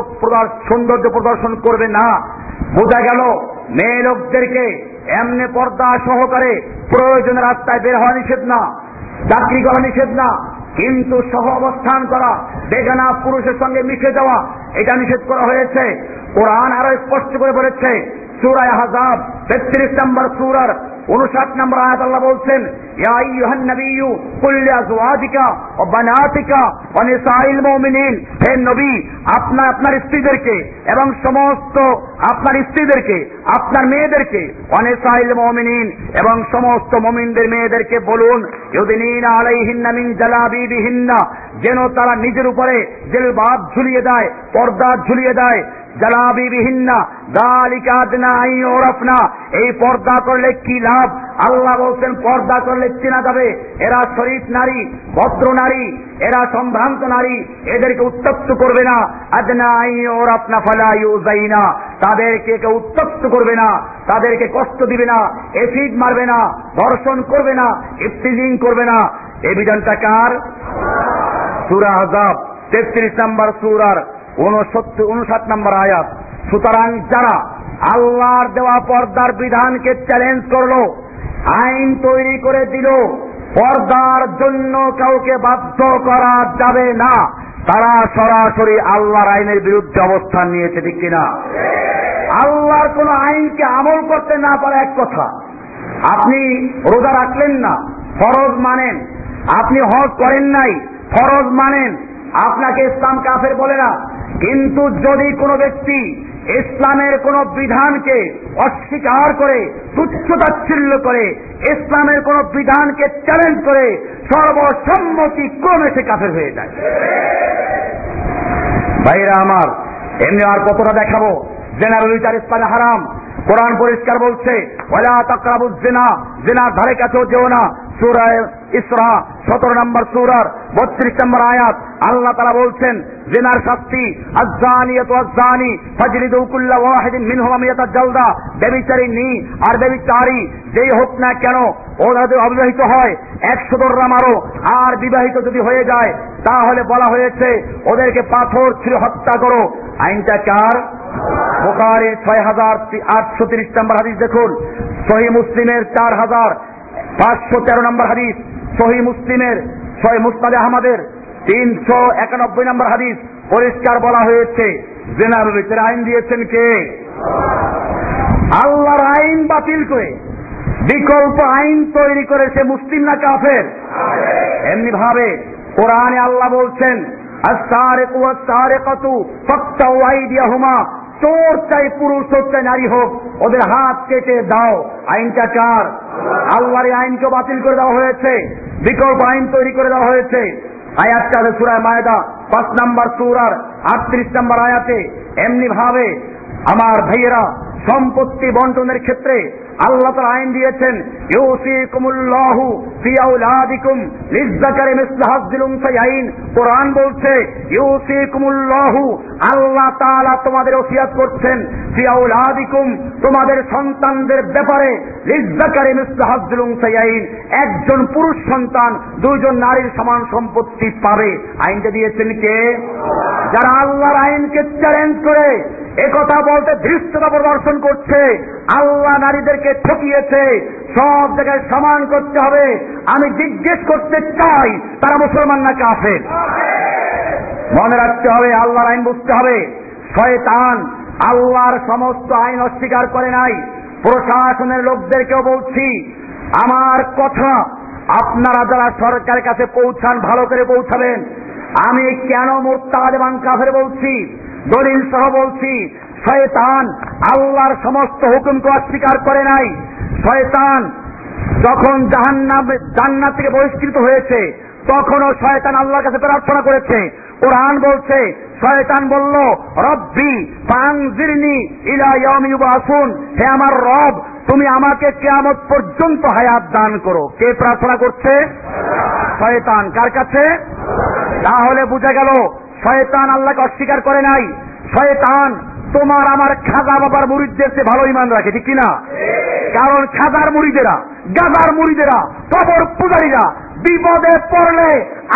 সৌন্দর্য প্রদর্শন করবে না। বোঝা গেল মেয়ে লোকদেরকে এমনি পর্দা সহকারে প্রয়োজনে রাস্তায় বের হওয়া নিষেধ না, চাকরি করা নিষেধ না, কিন্তু সহ অবস্থান করা, বেগানা পুরুষের সঙ্গে মিশে যাওয়া, এটা নিষেধ করা হয়েছে। কোরআন আরো স্পষ্ট করে বলেছে, সূরা আহজাব 33 নম্বর সূরার 59 নম্বর আয়াত আল্লাহ বলছেন, ইয়া আইয়ুহান নাবিয়্যু কুল লিআজওয়াজিকা ওয়া বানাতিকা ওয়া নিসাইল মুমিনিন, হে নবী, আপনার স্ত্রীদেরকে এবং সমস্ত আপনার স্ত্রীদেরকে, আপনার মেয়েদেরকে, ওয়া নিসাইল মুমিনিন, এবং সমস্ত মুমিনদের মেয়েদেরকে বলুন, ইউদিনিনা আলাইহিন্না মিন জালাবিবিহিন্না, যেন তারা নিজের উপরে জিলবাব ঝুলিয়ে দেয়, পর্দা ঝুলিয়ে দেয়। জালাবিবিহিন্না যালিকা আদনা আন ইউরাফনা, এই পর্দা করলে কি লাভ? আল্লাহ বলছেন পর্দা করলে চেনা যাবে এরা শরীফ নারী, ভদ্র নারী, এরা সম্ভ্রান্ত নারী, এদেরকে উত্তপ্ত করবে না। আদনা আন ইউরাফনা ফালা ইউযাইনা, তাদেরকে কেউ উত্তপ্ত করবে না, তাদেরকে কষ্ট দিবে না, এসিড মারবে না, ধর্ষণ করবে না, ইফতিজিং করবে না। এই বিধানটা কার? সূরা আহজাব 33 নম্বর সূরার 59 নম্বর আয়াত। সুতরাং যারা আল্লাহর দেওয়া পর্দার বিধানকে চ্যালেঞ্জ করলো, আইন তৈরি করে দিল পর্দার জন্য কাউকে বাধ্য করা যাবে না, তারা সরাসরি আল্লাহর আইনের বিরুদ্ধে অবস্থান নিয়েছে, ঠিক কিনা? আল্লাহর কোন আইনকে আমল করতে না পারে এক কথা। আপনি রোজা রাখলেন না, ফরজ মানেন। আপনি হজ করেন নাই, ফরজ মানেন। আপনাকে ইসলাম কাফের বলে না। কিন্তু যদি কোনো ব্যক্তি ইসলামের কোন বিধানকে অস্বীকার করে, তুচ্ছ-তাচ্ছিল্য করে, ইসলামের কোন বিধানকে চ্যালেঞ্জ করে, সর্বসম্মতি ক্রমে সে কাফের হয়ে যায়। ভাইরা আমার, এমনি আর কতটা দেখাবো? জেনার বিচার ইসলামে হারাম। কোরআন পরিষ্কার বলছে, ওয়ালা তাকরাবুজ জিনা, জিনার ধারে কাছেও যেও না। সূরা ইসরা 17 নম্বর সূরার 32 নম্বর আয়াত আল্লাহ তাআলা বলছেন, জিনার শাস্তি আয-যানিয়াতু ওয়াজ-যানি ফাজলিদু কুল্লা ওয়াহিদিন মিনহুমা মিয়াতা জালদা। ব্যভিচারিণী আর ব্যভিচারী যেই হোক না কেন, ওরা যদি অবিবাহিত হয় 100 দররা মারো, আর বিবাহিত যদি হয়ে যায় তাহলে বলা হয়েছে ওদেরকে পাথর ছুঁড়ে হত্যা করো। আইনটা কার? বুখারীর 6830 নম্বর হাদিস দেখুন, সহিহ মুসলিমের 4513 নম্বর হাদিস, সহিহ মুসলিমের, সহিহ মুসনাদে আহমদের 391 নম্বর হাদিস পরিষ্কার বলা হয়েছে জিনার বিচারে আইন দিয়েছেন কে? আল্লাহর আইন বাতিল করে বিকল্প আইন তৈরি করে সে মুসলিম না কাফের? এমনি ভাবে কোরআনে আল্লাহ বলছেন, আস-সারিকু ওয়াস-সারিকাতু ফাকতাউ আইদিয়াহুমা, চোর চাই পুরুষ হোক চাই নারী হোক, ওদের হাত কেটে দাও। আইনটা কার? আল্লাহর আইনকে বাতিল করে দেওয়া হয়েছে, বিকল্প আইন তৈরি করে দেওয়া হয়েছে। আয়াতটা সূরা মায়েদা 5 নম্বর সূরার 38 নম্বর আয়াতে। এমনি ভাবে আমার ভাইয়েরা, সম্পত্তি বন্টনের ক্ষেত্রে আল্লাহ তাআলা আইন দিয়েছেন, ইউসিকুমুল্লাহু ফি আওলাদিকুম লিয-যাকারি মিসলু হাযযিল উনসায়াইন। কোরআন বলছে ইউসিকুমুল্লাহু, আল্লাহ তাআলা তোমাদের ওসিয়ত করছেন, ফি আওলাদিকুম, তোমাদের সন্তানদের ব্যাপারে, লিয-যাকারি মিসলু হাযযিল উনসায়াইন, একজন পুরুষ সন্তান দুইজন নারীর সমান সম্পত্তি পাবে। আইনটা দিয়েছেন কে? যারা আল্লাহর আইনকে চ্যালেঞ্জ করে একথা বলতে ধৃষ্টতা প্রদর্শন করছে, আল্লাহ নারীদেরকে ঠকিয়েছে, সব জায়গায় সমান করতে হবে, আমি জিজ্ঞেস করতে চাই তারা মুসলমান না কাফের? মনে রাখতে হবে, আল্লাহর আইন বুঝতে হবে। শয়তান আল্লাহর সমস্ত আইন অস্বীকার করে নাই। প্রশাসনের লোকদেরকেও বলছি, আমার কথা আপনারা যারা সরকারের কাছে পৌঁছান ভালো করে পৌঁছাবেন। আমি কেন মুরতাদ এবং কাফের বলছি, দলিল সহ বলছি। শয়তান আল্লাহর সমস্ত হুকুমকে অস্বীকার করে নাই। শয়তান যখন জান্নাত থেকে বহিষ্কৃত হয়েছে তখনও শয়তান আল্লাহর কাছে প্রার্থনা করেছে। কোরআন বলছে, শয়তান বলল, রব্বি ফানজিরনি ইলা ইয়াউমি ইউবাসুন, হে আমার রব তুমি আমাকে কিয়ামত পর্যন্ত হায়াত দান করো। কে প্রার্থনা করছে? শয়তান। কার কাছে? তাহলে বুঝা গেল শয়তান আল্লাহকে অস্বীকার করে নাই। শয়তান তোমার আমার খাজা বাবার মুরিদদের চেয়ে ভালো ঈমান রাখে, ঠিক কিনা? কারণ খাজার মুরিদেরা, গাজার মুরিদেরা, কবর পূজারীরা বিপদে পড়লে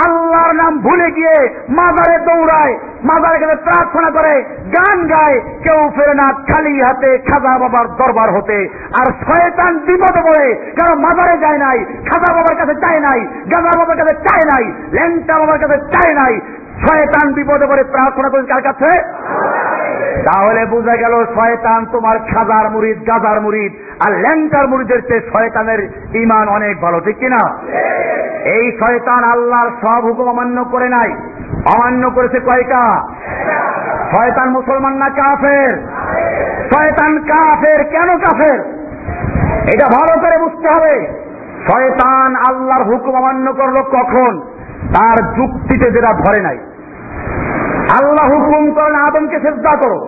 আল্লাহর নাম ভুলে গিয়ে মাজারে দৌড়ায়, মাজারের কাছে প্রার্থনা করে, গান গায়, কেউ ফেরে না খালি হাতে খাজা বাবার দরবার হতে। আর শয়তান বিপদে পড়ে, কারণ মাজারে যায় নাই, খাজা বাবার কাছে চায় নাই, গাজা বাবার কাছে চায় নাই, ল্যাংটা বাবার কাছে চায় নাই, শয়তান বিপদে পড়ে প্রার্থনা করে কার কাছে? তাহলে বোঝা গেল শয়তান তোমার খাজার মুরিদ, গাজার মুরিদ আর ল্যাংটার মুরিদের চেয়ে শয়তানের ঈমান অনেক ভালো, ঠিক কিনা? এই শয়তান আল্লাহর সব হুকুম অমান্য করে নাই, অমান্য করেছে কয়টা? শয়তান মুসলমান না কাফের? শয়তান কাফের। কেন কাফের? এটা ভালো করে বুঝতে হবে। শয়তান আল্লাহর হুকুম অমান্য করলো কখন? তার যুক্তিতে যেটা ধরে নাই। আল্লাহ হুকুম করেন আদমকে সিজদা করো,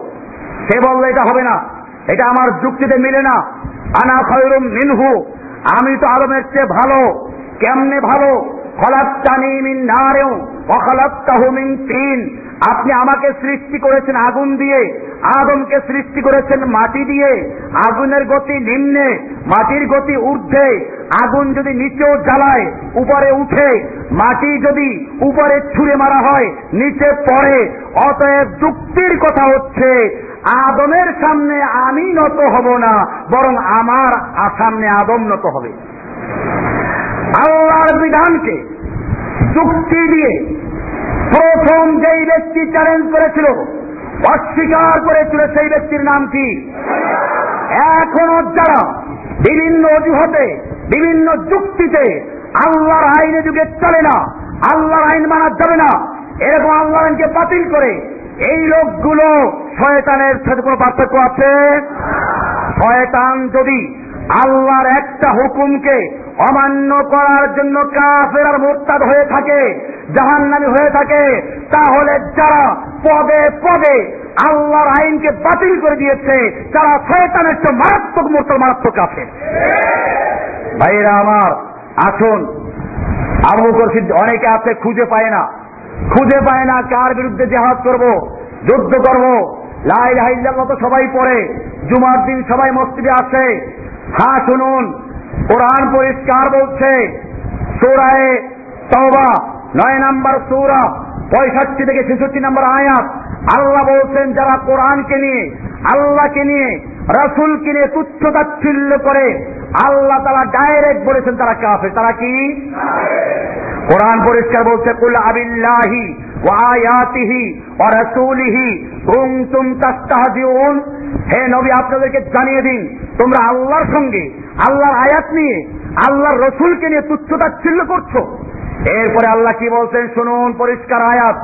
সে বলল এটা হবে না, এটা আমার যুক্তিতে মিলে না। আনা খায়রুম মিনহু, আমি তো আদমের চেয়ে ভালো। কেমনে ভালো? খলাকতানি মিন নারিন ওয়া খলাকতাহু মিন তিন, আপনি আমাকে সৃষ্টি করেছেন আগুন দিয়ে, আদমকে সৃষ্টি করেছেন মাটি দিয়ে। আগুনের গতি নিম্নে, মাটির গতি ঊর্ধ্বে। আগুন যদি নিচেও জ্বালায় উপরে উঠে, মাটি যদি উপরে ছুঁড়ে মারা হয় নিচে পড়ে। অতএব যুক্তির কথা হচ্ছে আদমের সামনে আমি নত হব না, বরং আমার সামনে আদম নত হবে। আল্লাহর বিধানকে যুক্তি দিয়ে প্রথম যেই ব্যক্তি চ্যালেঞ্জ করেছিল, অস্বীকার করেছিল, সেই ব্যক্তির নাম কি? এখনো যারা বিভিন্ন অজুহাতে, বিভিন্ন যুক্তিতে আল্লাহর আইনে যুগে চলে না, আল্লাহর আইন মানা যাবে না, এরকম আল্লাহর আইনকে বাতিল করে, এই লোকগুলো শয়তানের সাথে কোনো পার্থক্য আছে? শয়তান যদি আল্লাহর একটা হুকুমকে অমান্য করার জন্য কাফের আর মুরতাদ হয়ে থাকে, জাহান্নামী হয়ে থাকে, তাহলে যারা পদে পদে আল্লাহর আইনকে বাতিল করে দিয়েছে, তারা শয়তানের চেয়ে মারাত্মক মুরতাদ, মারাত্মক কাফের। ভাইরা আমার, আসুন, আবু বকর সিদ্দিক, অনেকে আছে খুঁজে পায় না কার বিরুদ্ধে জিহাদ করব, যুদ্ধ করব। লা ইলাহা ইল্লাল্লাহ তো সবাই পড়ে, জুমার দিন সবাই মসজিদে আসে। হ্যাঁ, শুনুন, কোরআন পরিষ্কার বলছে, সূরা তাওবা 9 নম্বর সূরা 65 থেকে 66 নম্বর আয়াত, আল্লাহ বলছেন যারা কোরআনকে নিয়ে, আল্লাহকে নিয়ে, রাসূলকে নিয়ে তুচ্ছ তাচ্ছিল্য করে, আল্লাহ তাআলা ডাইরেক্ট বলেছেন তারা কাফের। তারা কি? কোরআন পরিষ্কার বলছে, কুল আবিল্লাহি ওয়া আয়াতিহি ওয়া রাসূলিহি কুনতুম তাস্তাহজিউন। হে নবী, আপনাদেরকে জানিয়ে দিন, তোমরা আল্লাহর সঙ্গে, আল্লাহর আয়াত নিয়ে, আল্লাহর রাসূলকে নিয়ে তুচ্ছ তাচ্ছিল্য করছো। এরপরে আল্লাহ কি বলছেন শুনুন, পরিষ্কার আয়াত,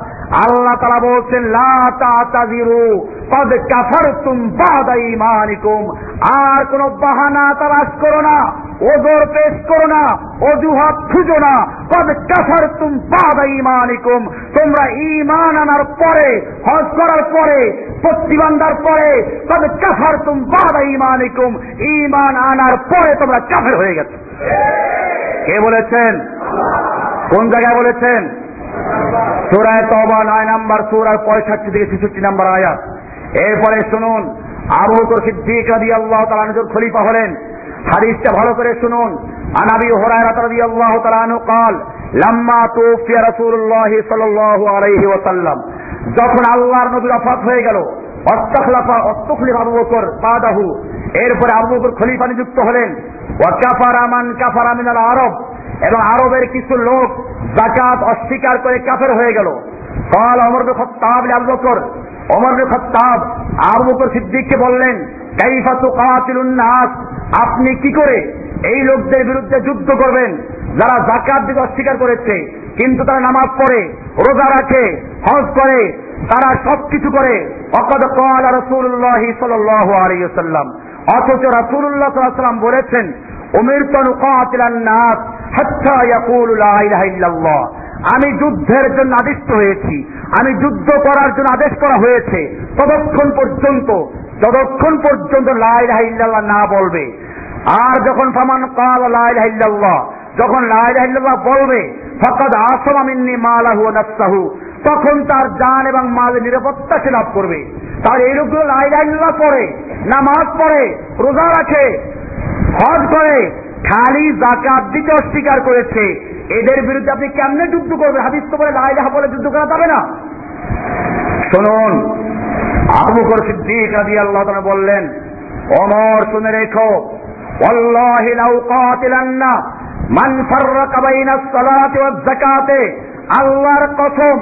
আল্লাহ তাআলা বলছেন লা তা'তাযিরু ক্বাদ কাফারতুম বা'দা ঈমানিকুম। আর কোন বাহানা তালাশ করো না, ওজর পেশ করো না, অজুহাত খুঁজো না। ক্বাদ কাফারতুম বা'দা ঈমানিকুম, তোমরা ঈমান আনার পরে, হজ করার পরে, প্রতিবান্ধার পরে, ক্বাদ কাফারতুম বা'দা ঈমানিকুম, ঈমান আনার পরে তোমরা কাফের হয়ে গেছো। কে বলেছেন? কোন জায়গায় বলেছেন? সূরা তাওবা 9 নম্বর সূরার 65 থেকে 66 নম্বর আয়াত। এরপরে শুনুন, আবু বকর সিদ্দিক রাদিয়াল্লাহু তাআলা আনহুর খলিফা হলেন। হাদিসটা ভালো করে শুনুন। আন আবি হুরায়রা রাদিয়াল্লাহু তাআলা আনহু قال লাম্মা তুফিয়া রাসূলুল্লাহ সাল্লাল্লাহু আলাইহি ওয়াসাল্লাম, যখন আল্লাহর নবী ওফাত হয়ে গেল, অস্তখলিফা আবু বকর বাদাহু, এরপরে আবু বকর খলিফা নিযুক্ত হলেন। ওয়া কাফারা মান কাফারা মিনাল আরব, এবং আরবের কিছু লোক যাকাত অস্বীকার করে কাফের হয়ে গেল। قال ওমর বিন খাত্তাব আবু বকর, ওমর বিন খাত্তাব আবু বকর সিদ্দিককে বললেন, কাইফা তুকাতিলুন নাস, আপনি কি করে এই লোকদের বিরুদ্ধে যুদ্ধ করবেন যারা যাকাত দিতে অস্বীকার করেছে, কিন্তু তারা নামাজ পড়ে, রোজা রাখে, হজ করে, তারা সবকিছু করে। ওয়াকাদ ক্বালা রাসূলুল্লাহ সাল্লাল্লাহু আলাইহি ওয়াসাল্লাম, অথচ রাসূলুল্লাহ সাল্লাল্লাহু আলাইহি ওয়াসাল্লাম বলেছেন, উমিরতু আন উকাতিলান নাস হাত্তা ইয়াকুলু লা ইলাহা ইল্লাল্লাহ, আমি যুদ্ধের জন্য আদিষ্ট হয়েছি, আমি যুদ্ধ করার জন্য আদেশ করা হয়েছে ততক্ষণ পর্যন্ত লা ইলাহা ইল্লাল্লাহ না বলবে। আর যখন ফামান ক্বালা লা ইলাহা ইল্লাল্লাহ, যখন লা ইলাহা ইল্লাল্লাহ বলবে, ফাকাদ আসামা মিন্নি মালাহু ওয়া নাফসাহু, তখন তার জান এবং মালের নিরাপত্তা সে লাভ করবে। তার এই লোকগুলো লা ইলাহা ইল্লাল্লাহ পড়ে, নামাজ পড়ে, রোজা রাখে, হজ করে, খালি যাকাত দিতে অস্বীকার করেছে, এদের বিরুদ্ধে আপনি কেমনে যুদ্ধ করবেন? হাদিস তো বলে লা ইলাহা বলে যুদ্ধ করা যাবে না। শুনুন, আবু বকর সিদ্দিক রাদিয়াল্লাহু তাআলা বললেন, ওমর শুনে রেখো, ওয়াল্লাহি লাউ কাতিলান্না মান ফাররাকা বাইনাস সালাতি ওয়াজ যাকাতে, আল্লাহর কসম,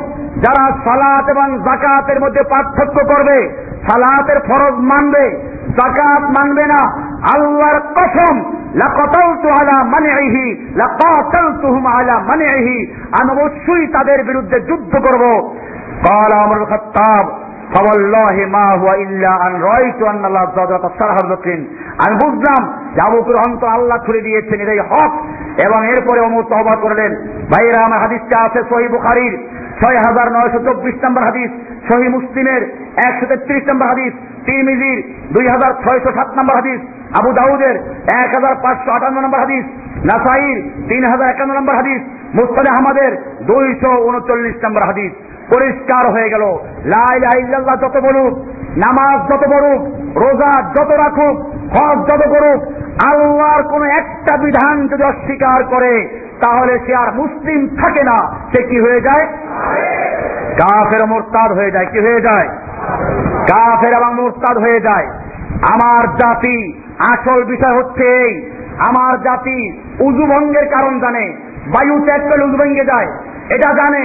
যারা সালাত এবং যাকাতের মধ্যে পার্থক্য করবে, সালাতের ফরজ মানবে, যাকাত মানবে না, আল্লাহর কসম, লাকাতালতু আলা মানইহি লাকাতালতুহুম আলা মানইহি, আমি অবশ্যই তাদের বিরুদ্ধে যুদ্ধ করব। قال عمر بن الخطاب فوالله ما هو الا ان رايت ان الله زادت صالح الذكرين, আমি বুঝলাম যে আবু বকর অন্তর আল্লাহ খুলে দিয়েছেন, এটাই হক। এবং এরপরে ওমর তওবা করলেন। ভাইরা আমার, হাদিসটা আছে সহিহ বুখারীর 6924 নম্বর হাদিস, সহিহ মুসলিমের 133 নম্বর হাদিস, তিরমিজির 2607 নম্বর হাদিস, আবু দাউদের 1558 নম্বর হাদিস, নাসাঈর 3051 নম্বর হাদিস, মুসনাদ আহমদের 239 নম্বর হাদিস। পরিষ্কার হয়ে গেল, লা ইলাহা ইল্লাল্লাহ যত বলুক, নামাজ যত পড়ুক, রোজা যত রাখুক, হজ যত করুক, আল্লাহর কোন একটা বিধান যদি অস্বীকার করে, তাহলে সে আর মুসলিম থাকে না, সে কি হয়ে যায়? কাফের, মুরতাদ হয়ে যায়। কি হয়ে যায়? কাফের এবং মুরতাদ হয়ে যায়। আমার জাতি আসল বিষয় হচ্ছে এই, আমার জাতি উযু ভঙ্গের কারণ জানে, বায়ু ত্যাগ করলে উযু ভেঙে যায় এটা জানে।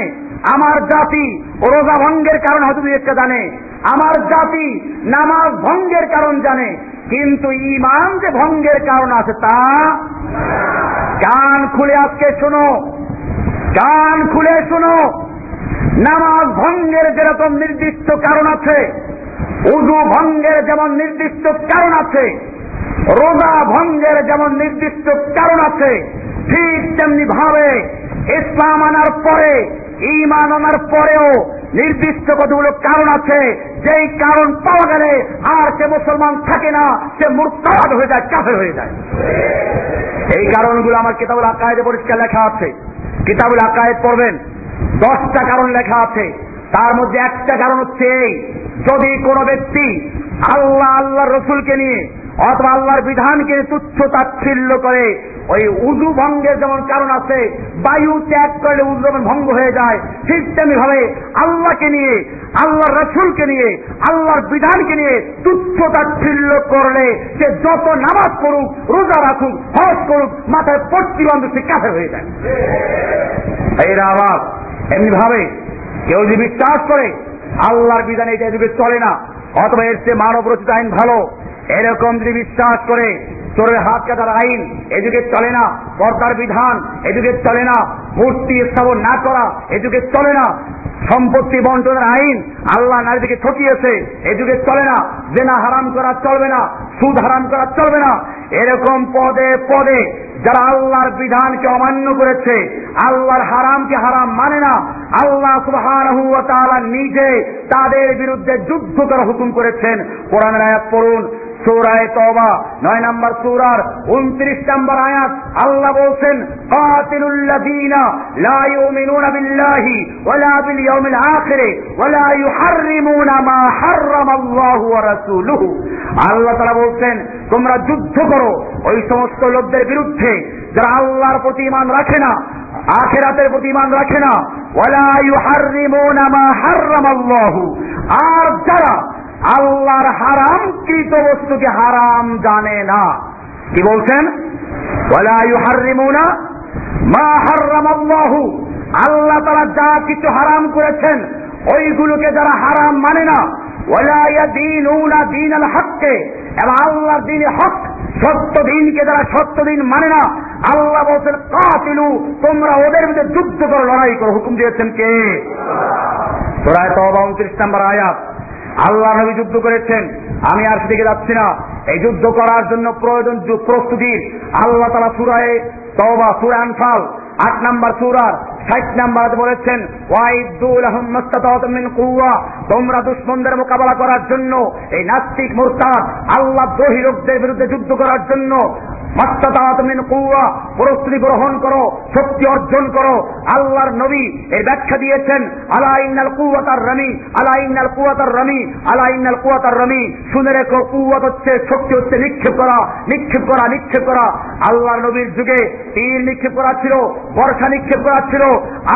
আমার জাতি রোজা ভঙ্গের কারণ হয়তো দুই একটা জানে। আমার জাতি নামাজ ভঙ্গের কারণ জানে, কিন্তু ঈমান যে ভঙ্গের কারণ আছে তা। কান খুলে আজকে শোনো, কান খুলে শোনো, নামাজ ভঙ্গের যেরকম নির্দিষ্ট কারণ আছে, উযু ভঙ্গের যেমন নির্দিষ্ট কারণ আছে, রোজা ভঙ্গের যেমন নির্দিষ্ট কারণ আছে, ঠিক তেমনি ভাবে ইসলাম আনার পরে, ঈমান আনার পরেও নির্দিষ্ট কতগুলো কারণ আছে, যেই কারণ পাওয়া গেলে আর সে মুসলমান থাকে না, সে মুরতাদ হয়ে যায়, কাফের হয়ে যায়। এই কারণগুলো আমার কিতাবুল আকায়েদে পরিষ্কার লেখা আছে। কিতাবুল আকায়েদ পড়বেন, 10টা কারণ লেখা আছে। তার মধ্যে একটা কারণ হচ্ছে এই, যদি কোনো ব্যক্তি আল্লাহর রসুলকে নিয়ে অথবা আল্লাহর বিধানকে তুচ্ছ তাচ্ছিল্য করে, ওই উযু ভঙ্গের যেমন কারণ আছে, বায়ু ত্যাগ করলে উযু যেমন ভঙ্গ হয়ে যায়, ঠিক তেমনি ভাবে আল্লাহকে নিয়ে, আল্লাহর রসুলকে নিয়ে, আল্লাহর বিধানকে নিয়ে তুচ্ছ তাচ্ছিল্য করলে সে যত নামাজ পড়ুক, রোজা রাখুক, হজ করুক, মাথায় পট্টি বাঁধুক, সে কাফের হয়ে যায়। এরা আবার এমনি ভাবে কেউ যদি বিশ্বাস করে আল্লাহর বিধান এটা যুগে চলে না, অথবা এর চেয়ে মানব রচিত আইন ভালো, এরকম যদি বিশ্বাস করে, চোরের হাত কাটার আইন এ যুগে চলে না, পর্দার বিধান এ যুগে চলে না, মূর্তি স্থাপন না করা এ যুগে চলে না, সম্পত্তি বন্টনের আইন আল্লাহ নারীদেরকে ঠকিয়েছে এ যুগে চলে না, জেনা হারাম করা চলবে না, সুদ হারাম করা চলবে না, এরকম পদে পদে যারা আল্লাহর বিধানকে অমান্য করেছে, আল্লাহর হারামকে হারাম মানে না, আল্লাহ সুবহানাহু ওয়া তাআলা নিজে তাদের বিরুদ্ধে যুদ্ধ করার হুকুম করেছেন। কোরআনের আয়াত পড়ুন, সূরা তওবা 9 নম্বর সূরার 29 নম্বর আয়াত। আল্লাহ বলছেন, কাতিলুল্লাযীনা লা ইউমিনুনা বিল্লাহি ওয়ালা বিল ইয়াউমিল আখির ওয়ালা ইউহাররিমুনা মা হাররামাল্লাহু ওয়া রাসূলুহু। আল্লাহ তাআলা বলছেন, তোমরা যুদ্ধ করো ওই সমস্ত লোকদের বিরুদ্ধে যারা আল্লাহর প্রতি ঈমান রাখে না, আখিরাতের প্রতি ঈমান রাখে না, ওয়ালা ইউহাররিমুনা মা হাররামাল্লাহু, আর যারা আল্লাহর হারামকৃত বস্তুকে হারাম জানে না। কি বলছেন? ওয়ালা ইউহাররিমুনা মা হাররামাল্লাহু, আল্লাহ তাআলা যা কিছু হারাম করেছেন ওইগুলোকে যারা হারাম মানে না, ওয়ালা ইয়াদিনুনা দীনাল হককে, এবং আল্লাহর দ্বীন হক সত্য দিনকে যারা সত্য দিন মানে না, আল্লাহ বলছেন কাতিলু, তোমরা ওদের বিরুদ্ধে যুদ্ধ করো, লড়াই করো। হুকুম দিয়েছেন কে? সূরা তওবা 29 নম্বর আয়াত। আল্লাহ নবী যুদ্ধ করেছেন, আমি আর সেদিকে যাচ্ছি না। এই যুদ্ধ করার জন্য প্রয়োজন প্রস্তুতির আল্লাহ তাআলা সূরা তওবা, সূরা আনফাল 8 নম্বর সূরার 60 নম্বর বলেছেন, ওয়াইদু লাহুম মাস্তাতাতুম মিন কুওয়া, তোমরা দুশমনদের মোকাবেলা করার জন্য, এই নাস্তিক মুরতাদ আল্লাহ দ্রোহী লোকদের বিরুদ্ধে যুদ্ধ করার জন্য মাস্তাতাতুম মিন কুওয়া, প্রস্তুতি গ্রহণ করো, শক্তি অর্জন করো। আল্লাহর নবী এই ব্যাখ্যা দিয়েছেন, আলা ইন্নাল কুওয়াতার রামি, আলা ইন্নাল কুওয়াতার রামি, আলা ইন্নাল কুওয়াতার রামি। শুনে রেখো, কুওয়াত হচ্ছে, শক্তি হচ্ছে নিক্ষেপ করা, নিক্ষেপ করা, নিক্ষেপ করা। আল্লাহর নবীর যুগে তীর নিক্ষেপ করা ছিল, বর্ষা নিক্ষেপ করা ছিল।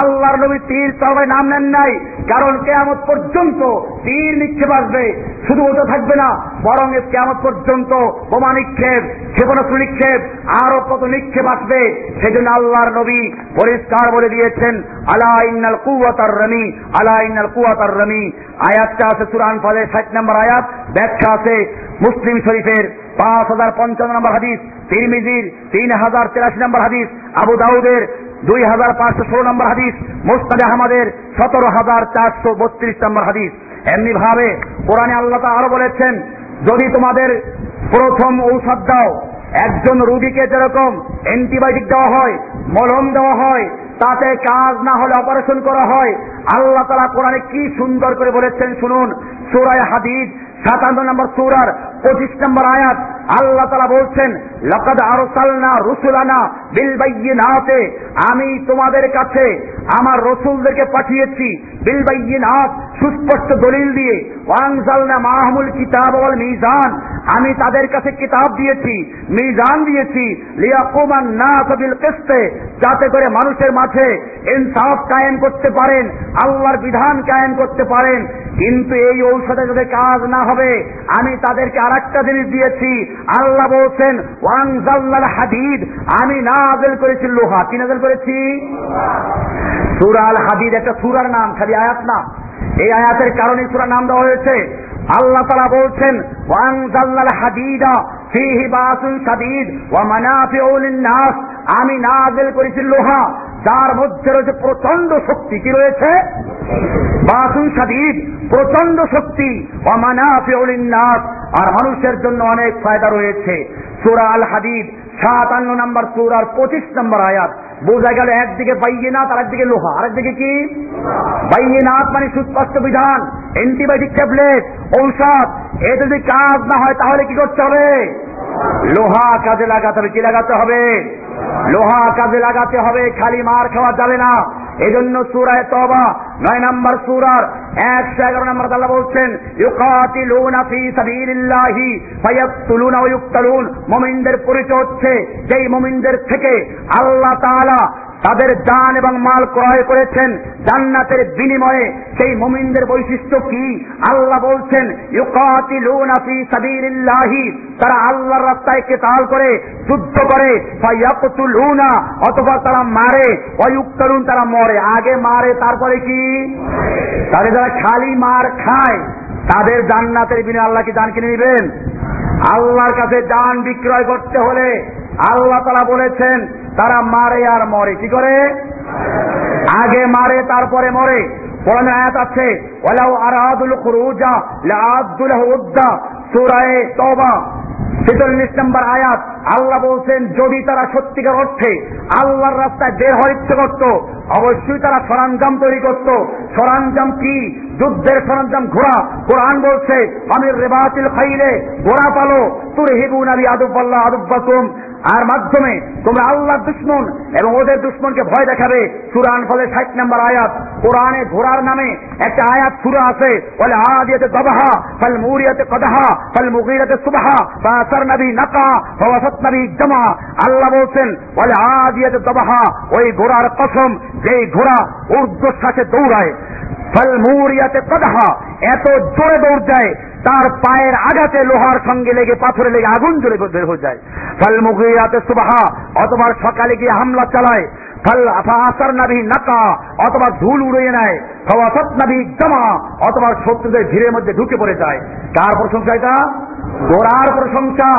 আল্লাহর নবী তীর তবে নাম নেন নাই, কারণ কিয়ামত পর্যন্ত তীর নিক্ষেপ আসবে। শুধু ওটা থাকবে না, বরং কিয়ামত পর্যন্ত বোমা নিক্ষেপ, ক্ষেপণাস্ত্র নিক্ষেপ, আরো কত নিক্ষেপ আসবে। সেজন্য আল্লাহর নবী পরিষ্কার বলে দিয়েছেন, আলা ইন্নাল কুওয়াতার রামি, আলা ইন্নাল কুওয়াতার রামি। আয়াতটা আছে সূরা আনফালের 60 নম্বর আয়াত, ব্যাখ্যা আছে মুসলিম শরীফের 5055 নম্বর হাদিস, তিরমিজির 3083 নম্বর হাদিস, আবু দাউদের 2516 নম্বর হাদিস, মুসনাদ আহমদের 17432 নম্বর হাদিস। এমনি ভাবে কোরআনে আল্লাহ তাআলা আরো বলেছেন, যদি তোমাদের প্রথম ঔষধ দাও, একজন রোগীকে যেরকম অ্যান্টিবায়োটিক দেওয়া হয়, মলম দেওয়া হয়, তাতে কাজ না হলে অপারেশন করা হয়। আল্লাহ তাআলা কোরআনে কি সুন্দর করে বলেছেন শুনুন, সূরা হাদীদ 57 নম্বর সূরার 25 নম্বর আয়াত। আল্লাহ তাআলা বলছেন, লাকাদ আরসালনা রুসুলানা বিল বাইয়িনাতে, আমি তোমাদের কাছে আমার রাসূলদেরকে পাঠিয়েছি বিল বাইয়িনাত, সুস্পষ্ট দলিল দিয়ে। ওয়ানজালনা মাআহুল কিতাব ওয়াল মিজান, আমি তাদের কাছে কিতাব দিয়েছি, মিজান দিয়েছি, লিয়াকুমান নাস বিল কিসতে, যাতে করে মানুষের মাঝে ইনসাফ কায়েম করতে পারেন, আল্লাহর বিধান কায়েম করতে পারেন। কিন্তু এই ঔষধে যদি কাজ না হবে, আমি তাদেরকে আরেকটা জিনিস দিয়েছি। আল্লাহ বলছেন ওয়ানজালনাল হাদিদ, আমি নাযিল করেছি লোহা। কি নাযিল করেছি? সূরা আল হাদিদ একটা সূরার নাম, খালি আয়াত না। এই আয়াতের কারণে সূরার নাম দেওয়া হয়েছে। আল্লাহ তাআলা বলছেন ওয়ানজালনাল হাদিদা ফীহি বাসুন শাদীদ ওয়া মানাফিউ লিন-নাস, আমি নাযিল করেছি লোহা, যার মধ্যে রয়েছে প্রচন্ড শক্তি। কি রয়েছে? বাসুন শাদীদ, প্রচন্ড শক্তি। ওয়া মানাফিউ লিন-নাস, আর মানুষের জন্য অনেক ফায়দা রয়েছে। সূরা আল হাদিদ 57 নম্বর সূরার 25 নম্বর আয়াত। বোঝা গেল একদিকে বাইয়িনাত আর একদিকে লোহা। আরেকদিকে কি? বাইয়িনাত মানে সুস্পষ্ট বিধান, অ্যান্টিবায়োটিক ট্যাবলেট, ঔষধ। এতে যদি কাজ না হয় তাহলে কি করতে হবে? লোহা কাজে লাগাতে হবে। কি লাগাতে হবে? লোহা কাজে লাগাতে হবে, খালি মার খাওয়া যাবে না। এজন্য সূরা তওবা 9 নম্বর সূরার 111 নম্বর আল্লাহ বলছেন ইউকাতিলুনা ফী সাবিলিল্লাহি ফায়াকতুলুনা ওয়া ইউকতালুন। মুমিনদের পরিচয় হচ্ছে যেই মুমিনদের থেকে আল্লাহ তাআলা তাদের জান এবং মাল ক্রয় করেছেন জান্নাতের বিনিময়ে। সেই মুমিনদের বৈশিষ্ট্য কি? আল্লাহ বলছেন ইউকাতিলুনা ফী সাবিলিল্লাহি, তারা আল্লাহর রাস্তায় কিতাল করে, যুদ্ধ করে, ফায়াকতুলুনা, অথবা তারা মারে, ওয়া ইউকতালুন, তারা মরে। আগে মারে তারপরে কি? তাহলে যারা খালি মার খায় তাদের জান্নাতের বিনিময়ে আল্লাহ কি জান কিনে নেবেন? আল্লাহর কাছে জান বিক্রয় করতে হলে আল্লাহ তাআলা বলেছেন তারা মারে আর মরে। কি করে? আগে মারে তারপরে মরে। কোরআনে আয়াত আছে ওয়ালাউ আরাদুল খুরুজা লাআদ্দু লাহু উদ্দা, সূরা তওবা 46 নম্বর আয়াত। আল্লাহ বলছেন যদি তারা সত্যিকার অর্থে আল্লাহর রাস্তায় বের হওয়ার ইচ্ছে করত, অবশ্যই তারা সরঞ্জাম তৈরি করত। সরঞ্জাম কি? যুদ্ধের সরঞ্জাম ঘোড়া। কোরআন বলছে আমির রিবাতিল খাইলে, ঘোড়া পালো, তুরহিবুনা বিআদুল্লাহ আদুব্বাকুম, আর মাধ্যমে তোমরা আল্লাহর দুশমন এবং ওদের দুশমনকে ভয় দেখাবে। সূরা আনফালের 60 নম্বর আয়াত। কোরআনে ঘোড়ার নামে একটা আয়াত সূরা আছে ওয়াল আদিয়াতে দাবহা ফাল মুরিয়াতে কদহা ফাল মুগীরাতে সুবহা ফাসারনা বি নাকা ফাওয়াসাতনা বি জামা। আল্লাহ বলছেন ওয়াল আদিয়াতে দাবহা, ওই ঘোড়ার কসম যেই ঘোড়া ঊর্ধ্বশ্বাসে দৌড়ায়, ফাল মুরিয়াতে কদহা, এত জোরে দৌড় যায় তার পায়ের আঘাতে লোহার সঙ্গে লেগে পাথরে লেগে আগুন জ্বলে বের হয়ে যায়। ফাল মুগীরাতে সুবহা, অথবা সকালে গিয়ে হামলা চালায়। ফাসারনা বি নাকা, অথবা ধুল উড়িয়ে নেয়। ফাওয়াসাতনা বি জামা, অথবা শত্রুদের ভিড়ের মধ্যে ঢুকে পড়ে যায়। কার প্রশংসা এটা? ঘোড়ার প্রশংসা।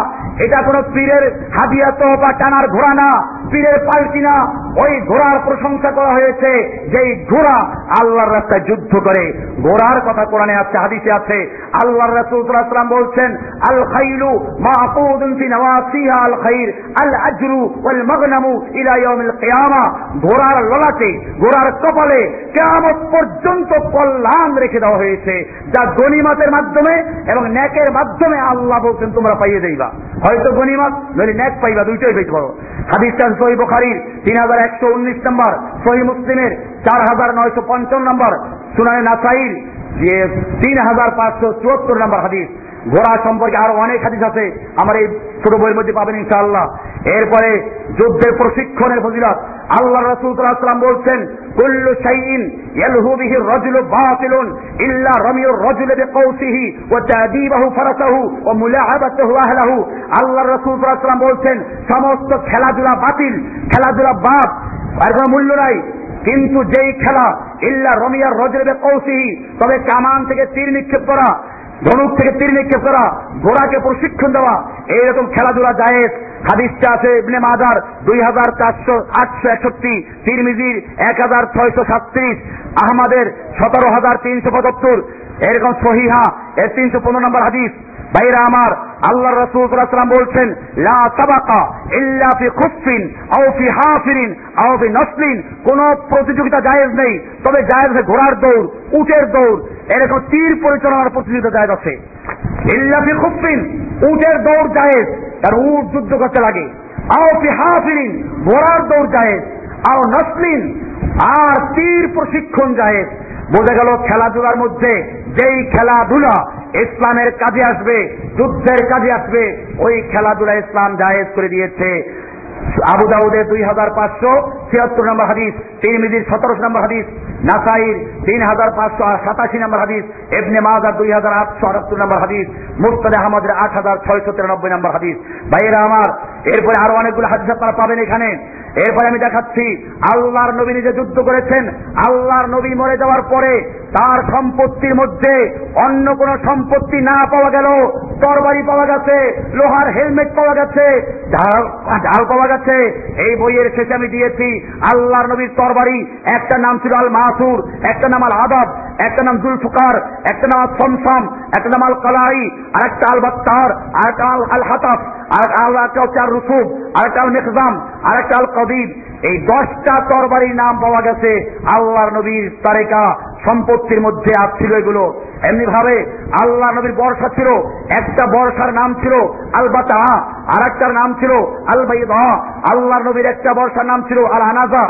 এটা কোন পীরের হাদিয়া তোহফা টানার ঘোড়া না, পীরের পালকি না। ওই ঘোড়ার প্রশংসা করা হয়েছে যেই ঘোড়া আল্লাহর রাস্তায় যুদ্ধ করে। ঘোড়ার কথা কোরআনে আছে, হাদিসে আছে। আল্লাহর রাসূল সাল্লাল্লাহু আলাইহি ওয়াসাল্লাম বলছেন আল খাইলু মাকুদুন ফি নওয়াসিহা আল খাইর আল আজরু ওয়াল মাগনামু ইলা ইয়াউমিল কিয়ামা। ঘোড়ার ললাটে, ঘোড়ার কপালে কিয়ামত পর্যন্ত কল্যাণ রেখে দেওয়া হয়েছে, যা গনিমতের মাধ্যমে এবং নেকের মাধ্যমে আল্লাহ বলছেন তোমরা পাইয়ে যাইবা। হয়তো গনিমত নইলে নেক পাইবা, দুইটাই পেতে পারো। হাদিসটা সহিহ বুখারীর 3119 নম্বর, সহিহ মুসলিমের 4955 নম্বর, সুনানে নাসাইর 3574 নম্বর হাদিস। ঘোড়া সম্পর্কে আরো অনেক হাদিস আছে, আমার এই ছোট বইয়ের মধ্যে পাবেন ইনশাআল্লাহ। এরপরে যুদ্ধের প্রশিক্ষণের ফজিলত। আল্লাহ রাসূল সাল্লাল্লাহু আলাইহি ওয়াসাল্লাম বলছেন কুল্লু শাইইন ইয়ালহু বিহি আর-রাজুলু বাতিলুন ইল্লা রামিয়ুর রাজুলি বিকাউসিহি ওয়া তাদিবাহু ফারাসাহু ওয়া মুলাআবাতুহু আহলাহু। আল্লাহ রাসূল সাল্লাল্লাহু আলাইহি ওয়াসাল্লাম বলছেন সমস্ত খেলাধুলা বাতিল, খেলাধুলা বাদ, আর কোনো মূল্য নাই। কিন্তু যেই খেলা ইল্লা রামিয়ার রাজুলি বিকাউসিহি, তবে কামান থেকে তীর নিক্ষেপ করা, ধনুক থেকে তীর নিক্ষেপ করা, ঘোড়াকে প্রশিক্ষণ দেওয়া, এইরকম খেলাধুলা জায়েজ। হাদিসটা আছে ইবনে মাজার 2461, তিরমিজির 1637, আহমদের 17375, এরকম সহিহা 315 নম্বর হাদিস। ভাইরা আমার, আল্লাহর রাসূল সাল্লাল্লাহু আলাইহি ওয়াসাল্লাম বলছেন লা সাবাকা ইল্লা ফি খুফফিন আও ফি হাফিরিন আও ফি নসলিন। কোন প্রতিযোগিতা জায়েজ নেই, তবে জায়েজ আছে ঘোড়ার দৌড়, উটের দৌড়, এরকম তীর পরিচালনার প্রতিযোগিতা জায়েজ আছে। ইল্লা ফি খুফফিন, উটের দৌড় জায়েজ, কারণ উট যুদ্ধ করতে লাগে। আও ফি হাফিরিন, ঘোড়ার দৌড় জায়েজ। আও নসলিন, আর তীর প্রশিক্ষণ জায়েজ। বোঝা গেল খেলাধুলার মধ্যে যেই খেলাধুলা ইসলামের কাজে আসবে, যুদ্ধের কাজে আসবে, ওই খেলাধুলা ইসলাম জায়েজ করে দিয়েছে। আবু দাউদের 2576 নম্বর হাদিস, তিরমিজির 1700 নম্বর হাদিস, নাসাইর 3587 নম্বর হাদিস, ইবনে মাজাহ 2878 নম্বর হাদিস, মুসনাদ আহমদের 8693 নম্বর হাদিস। ভাইয়েরা আমার, এরপরে আরো অনেকগুলো হাদিস আপনারা পাবেন এখানে। এরপরে আমি দেখাচ্ছি আল্লাহর নবী নিজে যুদ্ধ করেছেন। আল্লাহর নবী মরে যাওয়ার পরে তার সম্পত্তির মধ্যে অন্য কোন সম্পত্তি না পাওয়া গেল, তরবারি পাওয়া গেছে, লোহার হেলমেট পাওয়া গেছে, ঢাল পাওয়া গেছে। এই বইয়ের শেষে আমি দিয়েছি আল্লাহর নবীর তরবারি, একটা নাম ছিল আল মাসুর, একটা নাম আল আদাব, একটা নাম জুলফুকার, একটা নাম সমসাম, একটা নাম আল কালাই, আর একটা আল বাত্তার, আর একটা আল হাতাফ, আর একটা হচ্ছে আল রুসুব, আর একটা আল মেখজাম, আর একটা আল কদিব। এই 10টা তরবারির নাম পাওয়া গেছে আল্লাহর নবীর তারেকা সম্পত্তির মধ্যে ছিল এগুলো। এমনি ভাবে আল্লাহ নবীর বর্ষা ছিল, একটা বর্ষার নাম ছিল আল বাতা, আর একটার নাম ছিল আল বাইদা। আল্লাহর নবীর একটা বর্ষার নাম ছিল আল আনাজা।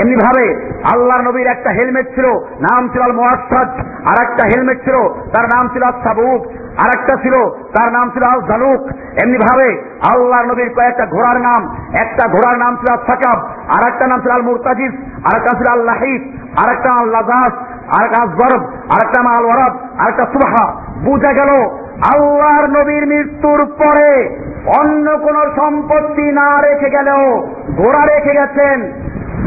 এমনি ভাবে আল্লাহর নবীর একটা হেলমেট ছিল, নাম ছিল আল মুআসসাদ, আর একটা হেলমেট ছিল তার নাম ছিল আল সাবুক, আর একটা ছিল তার নাম ছিল আল জালুক। এমনি ভাবে আল্লাহর নবীর কয়েকটা ঘোড়ার নাম, একটা ঘোড়ার নাম ছিল আল সাকাব, আর একটা নাম ছিল আল মুরতাজিস, আর একটা ছিল আল লাহিফ, আর একটা আল লাজাস, আর একটা জরব, আর একটা আল ওয়ারাব, আর একটা সুবহা। বুঝা গেল আল্লাহর নবীর মৃত্যুর পরে অন্য কোন সম্পত্তি না রেখে গেলেও ঘোড়া রেখে গেছেন,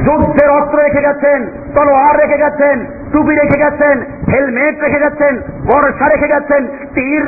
যুদ্ধের অস্ত্র রেখে গেছেন, তলোয়ার রেখে গেছেন, টুপি রেখে গেছেন, হেলমেট রেখে গেছেন, বর্ষা রেখে গেছেন, তীর